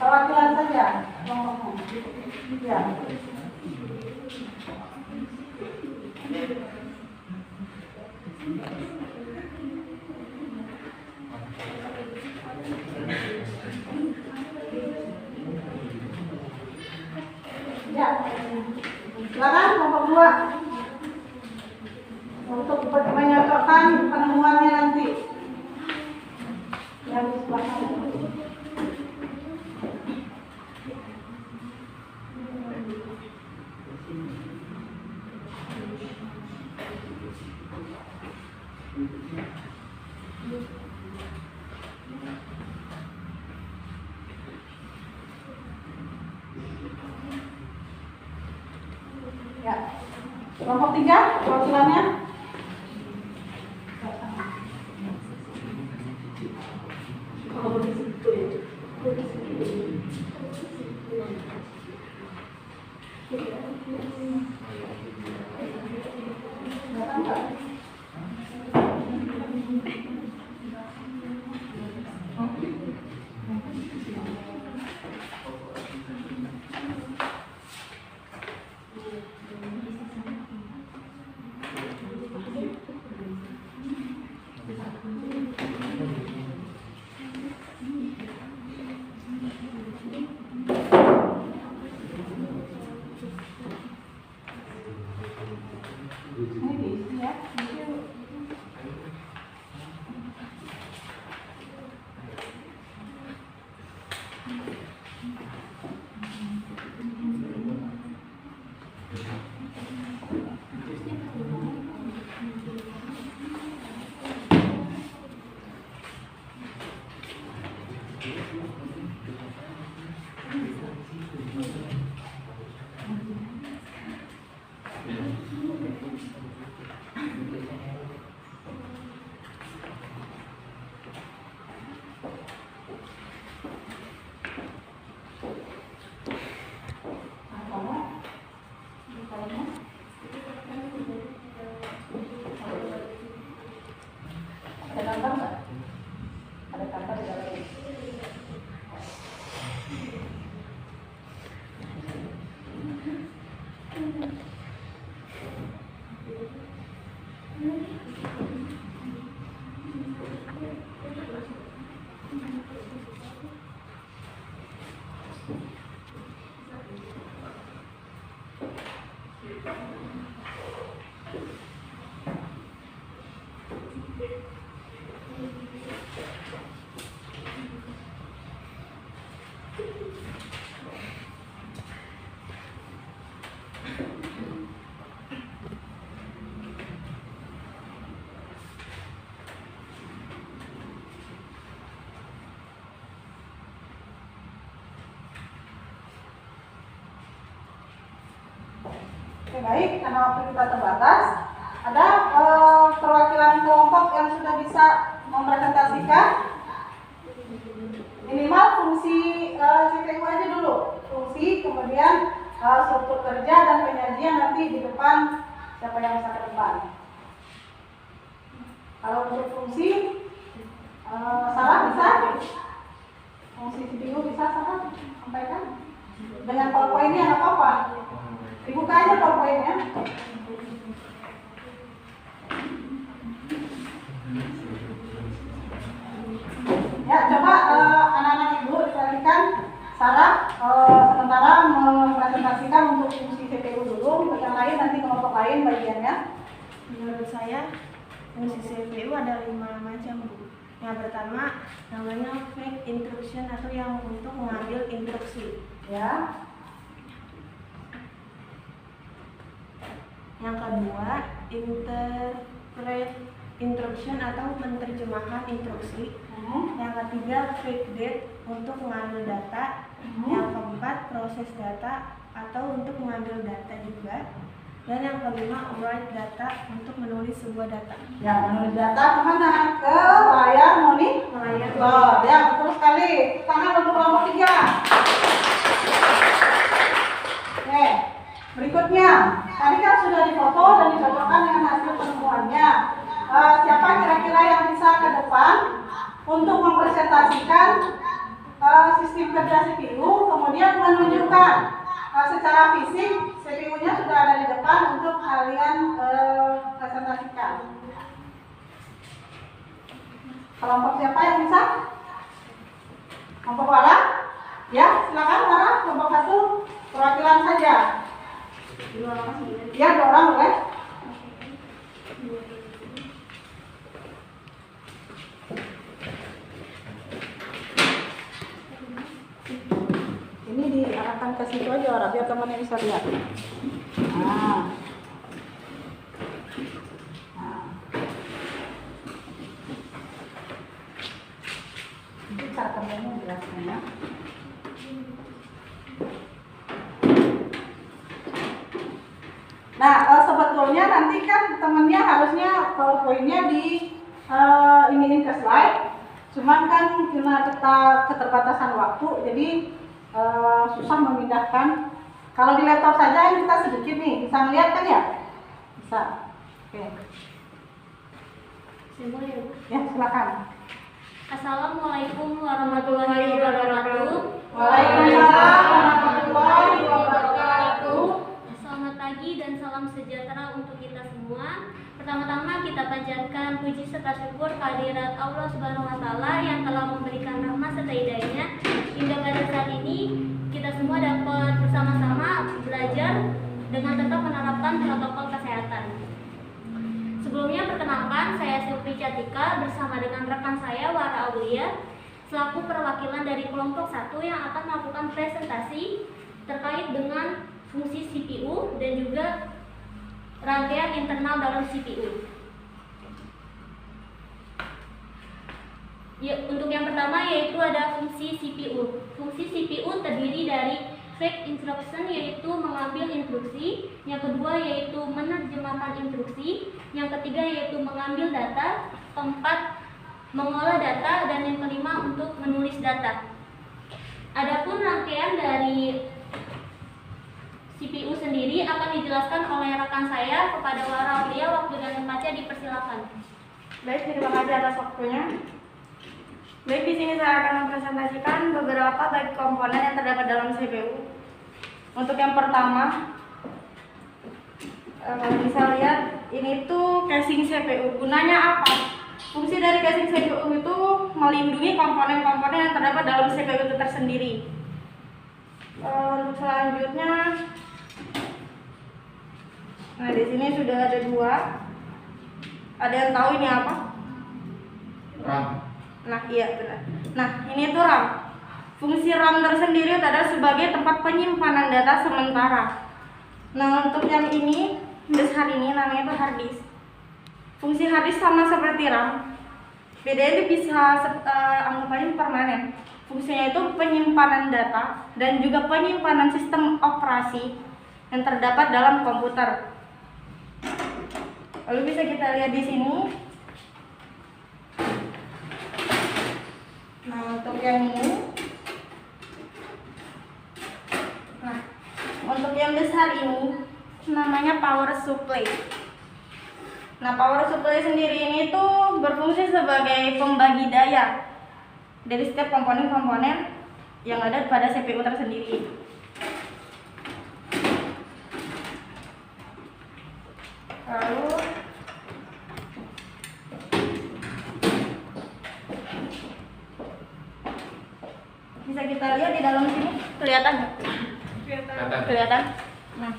Perwakilan saja kelompoknya. Ya. Ya. Silakan kelompok 2 untuk menyocokkan penemuannya nanti. Yang di sebelah kanan. Ya. Kelompok 3 perwakilannya. Ini diisi ya. Ada gambar nggak? Ada gambar di dalam ini. baik karena waktu kita terbatas. Ada perwakilan kelompok yang sudah bisa mempresentasikan minimal fungsi CPU aja dulu, fungsi, kemudian struktur kerja dan penyajian nanti di depan, siapa yang bisa ke depan. Kalau untuk fungsi, Sarah bisa? Fungsi CPU bisa Sarah sampaikan? Dengan PowerPoint-nya nggak apa-apa. Dibuka aja PowerPoint-nya. Ya, coba anak-anak ibu diperhatikan. Sarah sementara mempresentasikan untuk fungsi CPU dulu, untuk yang lain nanti kelompok lain bagiannya. Menurut saya fungsi CPU ada 5 macam, Bu. Yang pertama namanya fake instruction atau yang untuk mengambil instruksi. Ya. Yang kedua interpret instruction atau penerjemahan instruksi. Yang ketiga fake date untuk mengambil data. Yang keempat proses data atau untuk mengambil data juga. Dan yang kelima write data untuk menulis sebuah data. Ya, menulis data kemana? Ke layar monitor. Layar Ya, betul sekali. Tangan untuk kelompok 3. Oke, berikutnya. Tadi kan sudah difoto dan dicocokkan dengan hasil penemuannya. Siapa kira-kira yang bisa ke depan untuk mempresentasikan sistem kerja CPU, kemudian menunjukkan secara fisik CPU-nya sudah ada di depan untuk kalian presentasikan. Kelompok siapa yang bisa? Kelompok Lara? Ya, silakan Lara, kelompok 1 perwakilan saja. Ya, 2 orang boleh. Ini diarahkan ke situ aja Lara, biar temannya bisa lihat. Nah. Ini cara kerjanya jelaskan ya. Nah, sebetulnya nanti kan temennya harusnya PowerPoint-nya di iniin ke slide. Cuman kan karena keterbatasan waktu, jadi susah memindahkan. Kalau di laptop saja kita sedikit nih, bisa melihat kan ya? Bisa. Oke. Ya, silakan. Assalamualaikum warahmatullahi wabarakatuh. Waalaikumsalam warahmatullahi wabarakatuh. Selamat pagi dan salam sejahtera untuk kita semua. Pertama-tama kita panjatkan puji serta syukur kehadirat Allah Subhanahu wa taala yang telah memberikan rahmat serta hidayahnya hingga pada saat ini kita semua dapat bersama-sama belajar dengan tetap menerapkan protokol kesehatan. Sebelumnya perkenalkan, saya Silvi Catika bersama dengan rekan saya Wara Aulia selaku perwakilan dari kelompok 1 yang akan melakukan presentasi terkait dengan fungsi CPU dan juga rangkaian internal dalam CPU. Ya, untuk yang pertama yaitu ada fungsi CPU. Fungsi CPU terdiri dari fake instruction yaitu mengambil instruksi, yang kedua yaitu menerjemahkan instruksi, yang ketiga yaitu mengambil data, keempat mengolah data, dan yang kelima untuk menulis data. Adapun rangkaian dari CPU sendiri akan dijelaskan oleh rekan saya kepada Wara Aulia. Waktu dan tempatnya dipersilakan. Baik, terima kasih atas waktunya. Baik, di sini saya akan mempresentasikan beberapa baik komponen yang terdapat dalam CPU. Untuk yang pertama, kalau bisa lihat, ini tuh casing CPU. Gunanya apa? Fungsi dari casing CPU itu melindungi komponen-komponen yang terdapat dalam CPU itu tersendiri. Selanjutnya, nah di sini sudah ada 2. Ada yang tahu ini apa? RAM. Nah, iya benar. Nah, ini tuh RAM. Fungsi RAM tersendiri adalah sebagai tempat penyimpanan data sementara. Nah, untuk yang ini, besar ini namanya itu hard disk. Fungsi hard disk sama seperti RAM. Bedanya itu bisa anggapannya permanen. Fungsinya itu penyimpanan data dan juga penyimpanan sistem operasi. yang terdapat dalam komputer. Lalu bisa kita lihat di sini. Nah, untuk yang ini. Nah, untuk yang besar ini namanya power supply. Nah, power supply sendiri ini tuh berfungsi sebagai pembagi daya dari setiap komponen-komponen yang ada pada CPU tersendiri. Lalu bisa kita lihat di dalam sini, kelihatan nggak? Kelihatan. Nah,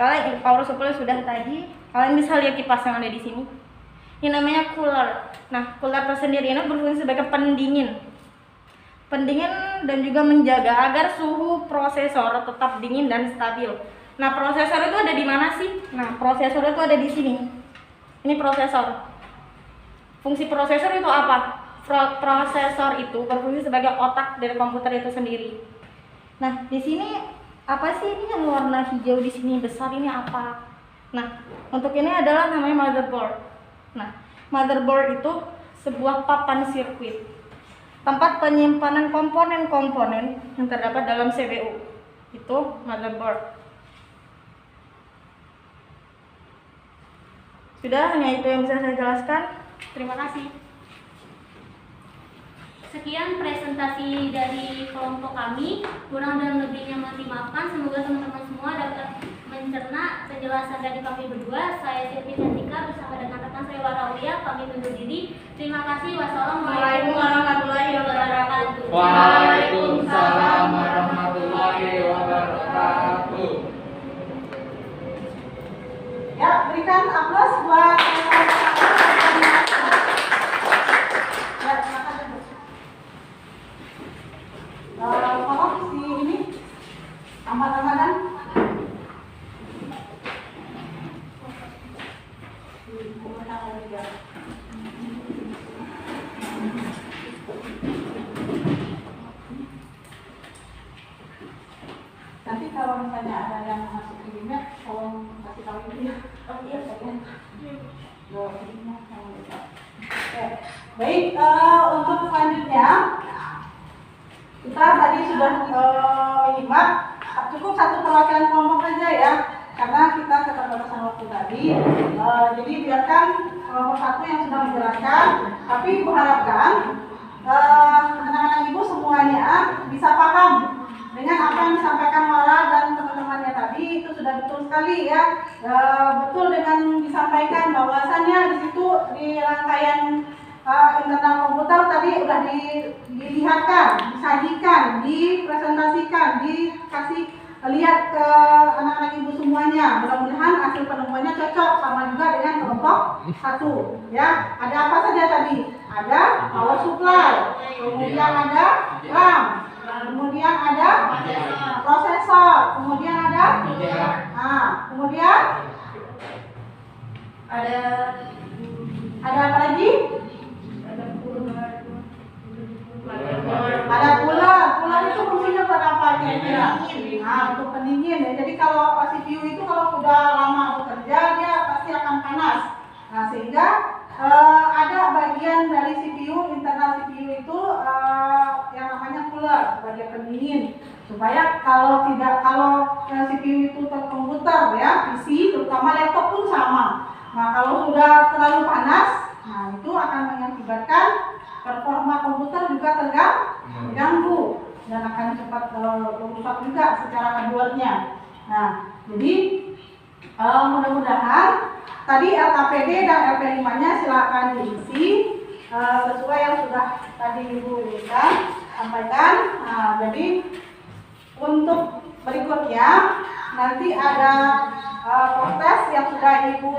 kalian power supply sudah tadi, kalian bisa lihat kipas yang ada di sini. Ini namanya cooler. Nah, cooler tersendiri ini berfungsi sebagai pendingin dan juga menjaga agar suhu prosesor tetap dingin dan stabil. Nah, prosesor itu ada di mana sih? Nah, prosesor itu ada di sini. Ini prosesor. Fungsi prosesor itu apa? Prosesor itu berfungsi sebagai otak dari komputer itu sendiri. Nah, di sini apa sih ini yang warna hijau di sini besar ini apa? Nah, untuk ini adalah namanya motherboard. Nah, motherboard itu sebuah papan sirkuit, tempat penyimpanan komponen-komponen yang terdapat dalam CPU. Itu motherboard. Sudah, hanya itu yang bisa saya jelaskan. Terima kasih. Sekian presentasi dari kelompok kami. Kurang dan lebihnya mohon dimaafkan. Semoga teman-teman semua dapat mencerna penjelasan dari kami berdua. Saya Sylvie Cantika bersama dengan rekan saya Waraulia. Kami undur diri. Terima kasih. Wassalamualaikum warahmatullahi wabarakatuh. Waalaikumsalam warahmatullahi wabarakatuh. Ya, berikan aplaus buat tolong si ini amat-amatan. Nanti kalau misalnya ada yang masuk ke email, tolong kasih tahu itu ya. Oh iya, saya. Oke. Baik, untuk selanjutnya kita tadi sudah menyimak, cukup satu perwakilan kelompok saja ya, karena kita keterbatasan waktu tadi. Jadi biarkan kelompok satu yang sudah menjelaskan, tapi Ibu harapkan anak-anak Ibu semuanya bisa paham dengan apa yang disampaikan Mara dan teman-temannya tadi. Itu sudah betul sekali ya, betul dengan disampaikan bahwasannya di situ di rangkaian internal komputer tadi udah dilihatkan, disajikan, dipresentasikan, dikasih lihat ke anak-anak Ibu semuanya. Mudah-mudahan hasil penemuannya cocok sama juga dengan kelompok satu ya. Ada apa saja tadi? Ada power supply, kemudian ada RAM, kemudian ada prosesor, kemudian ada kemudian ada apa lagi? Ada cooler. Cooler itu fungsinya buat apa kira-kira? Nah, untuk pendingin ya. Jadi kalau CPU itu kalau udah lama bekerja dia pasti akan panas. Nah, sehingga ada bagian dari CPU, internal CPU itu yang namanya cooler sebagai pendingin. Supaya kalau CPU itu komputer ya, PC terutama laptop pun sama. Nah, kalau sudah terlalu panas, nah itu akan mengakibatkan performa komputer juga terganggu dan akan cepat rusak juga secara hardware-nya. Nah, jadi mudah-mudahan tadi LKPD dan LP5-nya silakan diisi sesuai yang sudah tadi Ibu sampaikan. Nah, jadi untuk berikutnya nanti ada proses yang sudah Ibu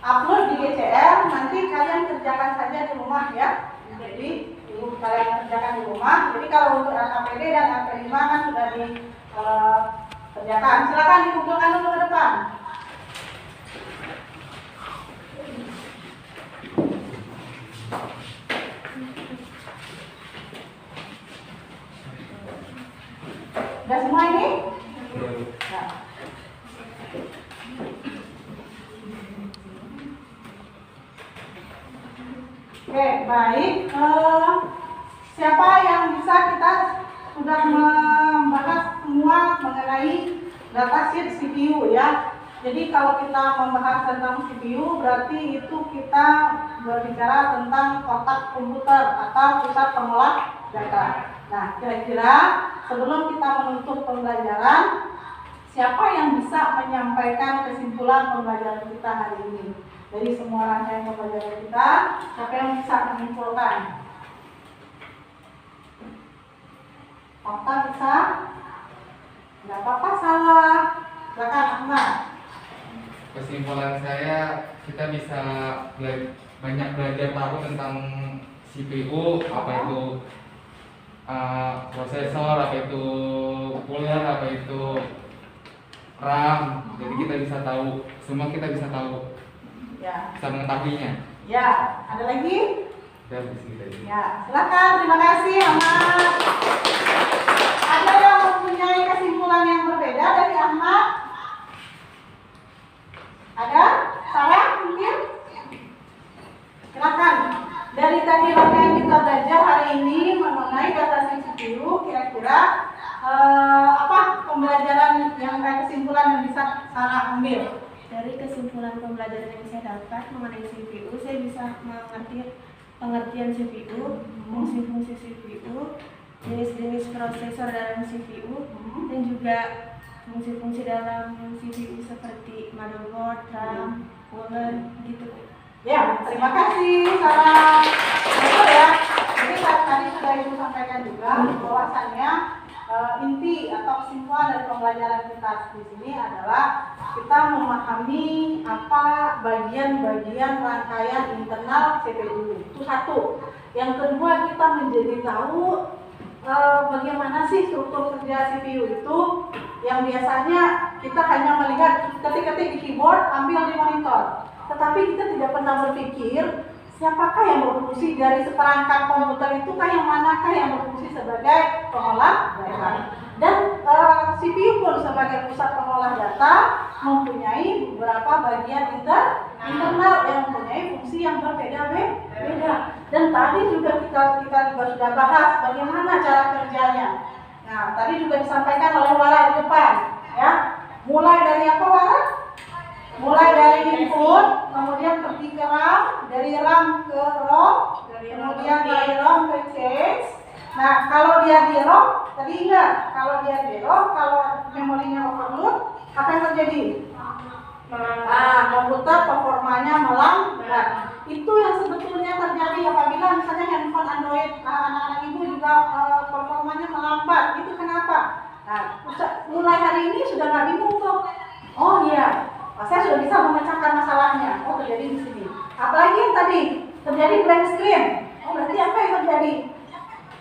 upload di GCR, nanti kalian kerjakan saja di rumah ya. Jadi kalian kerjakan di rumah. Jadi kalau untuk LKPD dan LP5 kan sudah dikerjakan. Silakan dikumpulkan dulu ke depan. Sudah semua ini? Nah. Oke, baik. Siapa yang bisa kita sudah membahas semua mengenai datasheet CPU ya. Jadi kalau kita membahas tentang CPU berarti itu kita berbicara tentang kotak komputer atau pusat pengolah data. Nah, kira-kira sebelum kita menutup pembelajaran, siapa yang bisa menyampaikan kesimpulan pembelajaran kita hari ini? Dari semua rangkaian pembelajaran kita, siapa yang bisa menyimpulkan? Fakta bisa? Nggak apa-apa salah. Silakan Ahmad. Kesimpulan saya, kita bisa banyak belajar tahu tentang CPU, apa itu prosesor, apa itu cooler, apa itu RAM. Jadi kita bisa tahu, semua kita bisa tahu, Ya. bisa mengetahuinya. Ya, ada lagi? Dan di sini tadi. Ya, silakan. Terima kasih Ahmad. Ada yang mempunyai kesimpulan yang berbeda dari Ahmad? Ada? Sarah mungkin? Silakan. Dari tadi yang kita belajar hari ini mengenai datasheet CPU, kira-kira apa pembelajaran yang kesimpulan yang bisa Sarah ambil? Dari kesimpulan pembelajaran yang saya dapat mengenai CPU, saya bisa mengerti pengertian CPU, fungsi-fungsi CPU, jenis-jenis prosesor dalam CPU, dan juga fungsi-fungsi dalam CPU seperti motherboard, RAM, cooler, gitu. Ya, terima kasih Sarah. Betul ya. Jadi tadi sudah Ibu sampaikan juga bahwasannya inti atau kesimpulan dari pembelajaran kita di sini adalah kita memahami apa bagian-bagian rangkaian internal CPU. Itu satu. Yang kedua, kita menjadi tahu bagaimana sih struktur kerja CPU itu, yang biasanya kita hanya melihat ketik-ketik di keyboard, ambil di monitor. Tetapi kita tidak pernah berpikir siapakah yang berfungsi dari seperangkat komputer itu, yang manakah yang berfungsi sebagai pengolah data. Dan CPU pun sebagai pusat pengolah data mempunyai beberapa bagian internal yang mempunyai fungsi yang berbeda-beda. Dan tadi juga kita juga sudah bahas bagaimana cara kerjanya. Nah, tadi juga disampaikan oleh Wara di depan, ya. Mulai dari apa, Wara? Mulai dari input, kemudian pergi ke RAM, dari RAM ke ROM, kemudian dari ROM ke change. Nah, kalau dia di ROM, tadi ingat, kalau dia di ROM, kalau memorinya overload, apa yang terjadi? Komputer performanya melambat. Itu yang sebetulnya terjadi apabila misalnya handphone Android anak-anak ibu juga performanya melambat. Itu kenapa? Nah, mulai hari ini sudah nggak bingung tuh. Oh iya, saya sudah bisa memecahkan masalahnya. Oh, terjadi di sini. Apalagi yang tadi terjadi blank screen. Oh, berarti apa yang terjadi?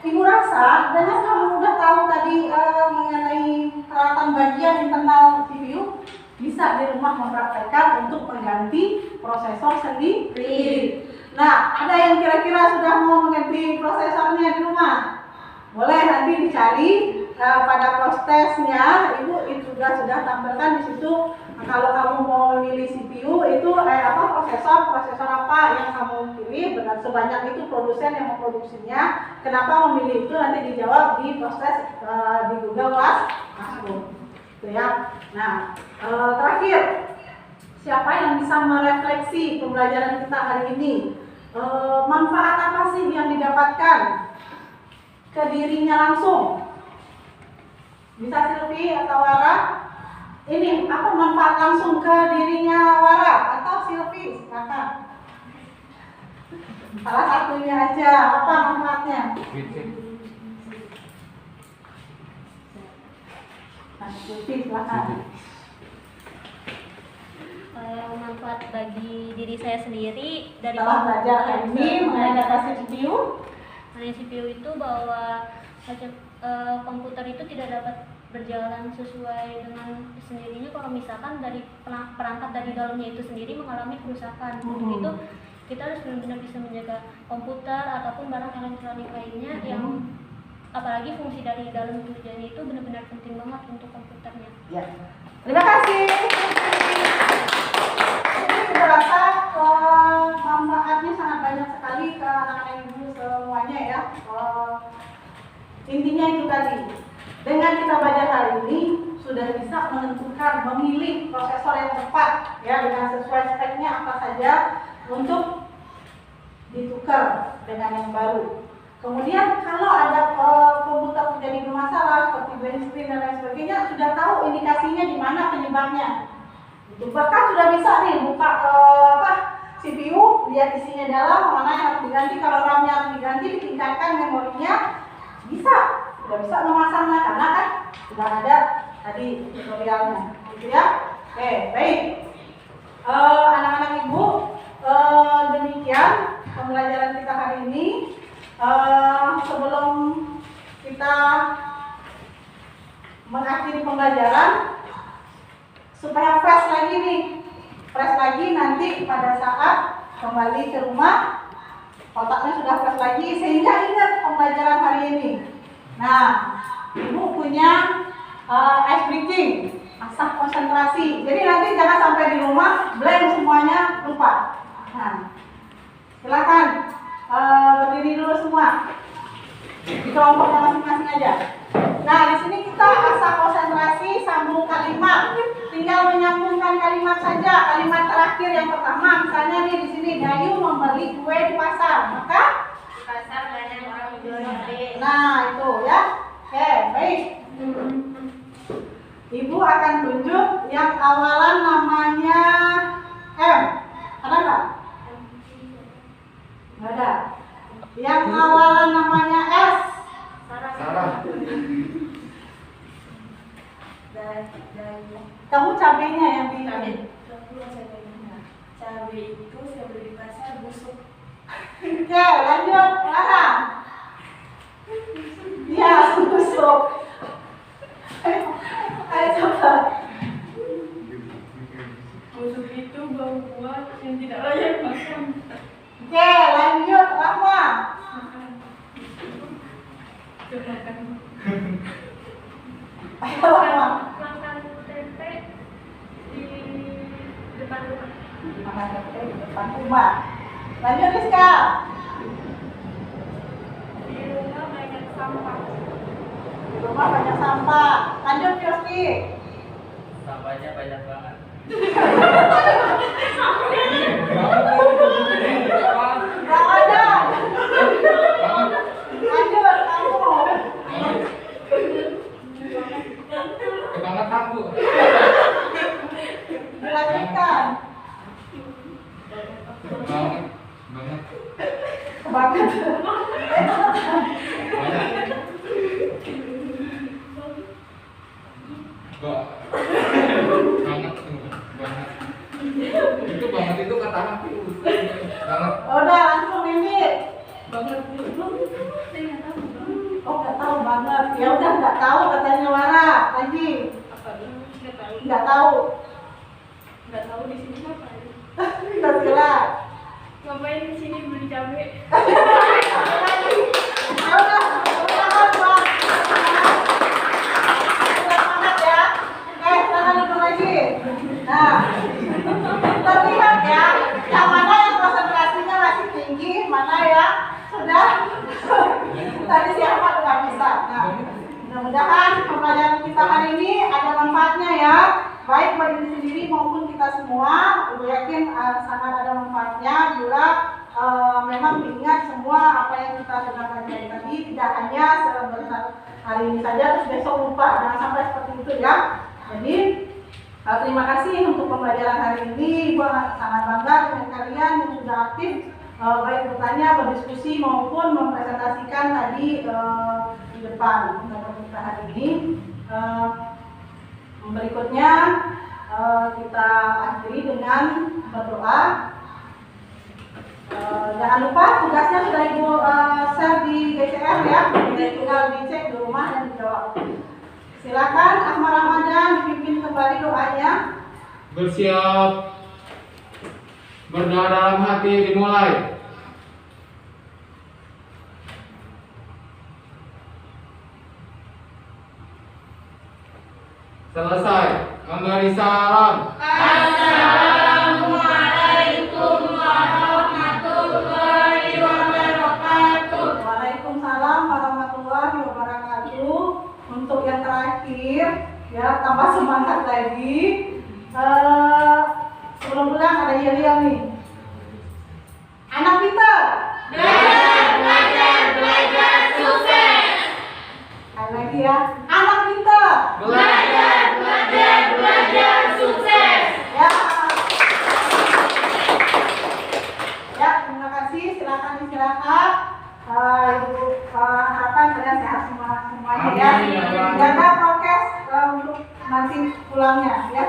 Ibu rasa dengan kamu udah tahu tadi mengenai peralatan bagian internal CPU, bisa di rumah mempraktekkan untuk mengganti prosesor sendiri. Nah, ada yang kira-kira sudah mau mengganti prosesornya di rumah? Boleh nanti dicari pada prosesnya, Ibu itu juga sudah tampilkan di situ. Kalau kamu mau memilih CPU itu prosesor apa yang kamu pilih, benar sebanyak itu produsen yang memproduksinya. Kenapa memilih itu nanti dijawab di proses di Google Classroom. Gitu ya. Nah, terakhir, siapa yang bisa merefleksi pembelajaran kita hari ini? Manfaat apa sih yang didapatkan ke dirinya langsung? Bisa Silvi atau Wara? Ini apa manfaat langsung ke dirinya Wara atau Silvi? Silakan. Salah satunya aja, apa manfaatnya? Nah, Silvi, silakan. Manfaat bagi diri saya sendiri dari Setelah belajar hari ini mengenai datasheet CPU, mengenai CPU itu bahwa komputer itu tidak dapat berjalan sesuai dengan sendirinya kalau misalkan dari perangkat dari dalamnya itu sendiri mengalami kerusakan. Untuk itu kita harus benar-benar bisa menjaga komputer ataupun barang elektronik lainnya yang apalagi fungsi dari dalam kerjanya itu benar-benar penting banget untuk komputernya. Ya. Terima kasih. Ini berasa manfaatnya sangat banyak sekali ke anak-anak ibu semuanya ya. Intinya itu tadi. Dengan kita belajar hari ini sudah bisa menentukan, memilih prosesor yang tepat ya dengan sesuai speknya apa saja untuk ditukar dengan yang baru. Kemudian kalau ada komputer menjadi bermasalah seperti blank screen dan lain sebagainya, sudah tahu indikasinya di mana penyebabnya. Itu bahkan sudah bisa nih buka CPU, lihat isinya dalam, mana yang harus diganti, kalau RAM-nya harus diganti, ditingkatkan memorinya, bisa. Sudah bisa memasangnya karena kan sudah ada tadi tutorialnya, gitu ya. Oke, baik. Anak-anak ibu, demikian pembelajaran kita hari ini. Sebelum kita mengakhiri pembelajaran, supaya fresh lagi nanti pada saat kembali ke rumah otaknya sudah fresh lagi sehingga ingat pembelajaran hari ini. Nah, ibu punya ice breathing, asah konsentrasi. Jadi nanti jangan sampai di rumah blank semuanya, lupa. Nah, silakan berdiri dulu semua di kelompoknya masing-masing aja. Nah, di sini kita asah konsentrasi, sambung kalimat. Tinggal menyambungkan kalimat saja. Kalimat terakhir yang pertama, misalnya nih di sini Dayu membeli kue di pasar. Maka Di pasar banyak orang jual kue. nah, itu ya. Oke, baik. Ibu akan tunjuk yang awalan namanya M. Ada nggak? Nggak ada. Yang awalan namanya S. Sarah. Kamu cabenya yang di Cabai itu saya beli di pasar busuk. Oke, lanjut. Lara. Iya, busuk. Ayo coba. Busuk itu bau buah yang tidak layak makan. Oke, lanjut. Rahma. Ayo Rahma. Makan tempe di depan rumah. Makan tempe di depan rumah. Lanjut Rizka. Di rumah banyak sampah. Di rumah banyak sampah. Lanjut Yoski. Sampahnya banyak banget. Gak ada. Lanjut kamu. Kebangetan Bu. Dilanjutkan. Banget. Banget. Itu banget itu kata aku. Banget. Udah langsung ini. Banget Bu. Saya nggak tahu. Oh nggak tahu banget. Ya udah nggak tahu katanya Wara. Lagi Apa ini? Nggak tahu. nggak tahu. Nggak tahu di sini ngapain. Nggak jelas. Ngapain di sini beli cabai? Ya udah buat. Semangat ya. Jangan lupa lagi. Nah, terlihat ya, yang mana yang konsentrasinya masih tinggi, mana yang sudah tadi siapa nggak bisa. Nah, mudah-mudahan pembelajaran kita hari ini ada manfaatnya ya, baik buat diri sendiri maupun kita semua. Ibu yakin sangat ada manfaatnya. Juga memang diingat semua apa yang kita sudah pelajari tadi, tidak hanya hari ini saja terus besok lupa, jangan sampai seperti itu ya. Jadi terima kasih untuk pembelajaran hari ini. Ibu sangat bangga dengan kalian yang sudah aktif baik bertanya, berdiskusi maupun mempresentasikan tadi di depan untuk kita hari ini. Berikutnya kita akhiri dengan berdoa. Jangan lupa tugasnya sudah Ibu share di BCR ya, tinggal dicek di rumah dan dijawab. Silakan Ahmad Ramadan dipimpin kembali doanya. Bersiap. Berdoa dalam hati dimulai. Selesai. Memberi salam. Assalamualaikum warahmatullahi wabarakatuh. Waalaikumsalam warahmatullahi wabarakatuh. Untuk yang terakhir, ya tambah semangat lagi. Sebelum pulang ada yel-yel nih. Anak pintar. Belajar, sukses. Ada lagi ya. Anak pintar. Belajar, sukses. Ya. Ya, terima kasih. Silakan istirahat. Ibu harapkan kalian sehat semuanya ya. Amin, ya Allah. Jaga prokes untuk nanti pulangnya ya.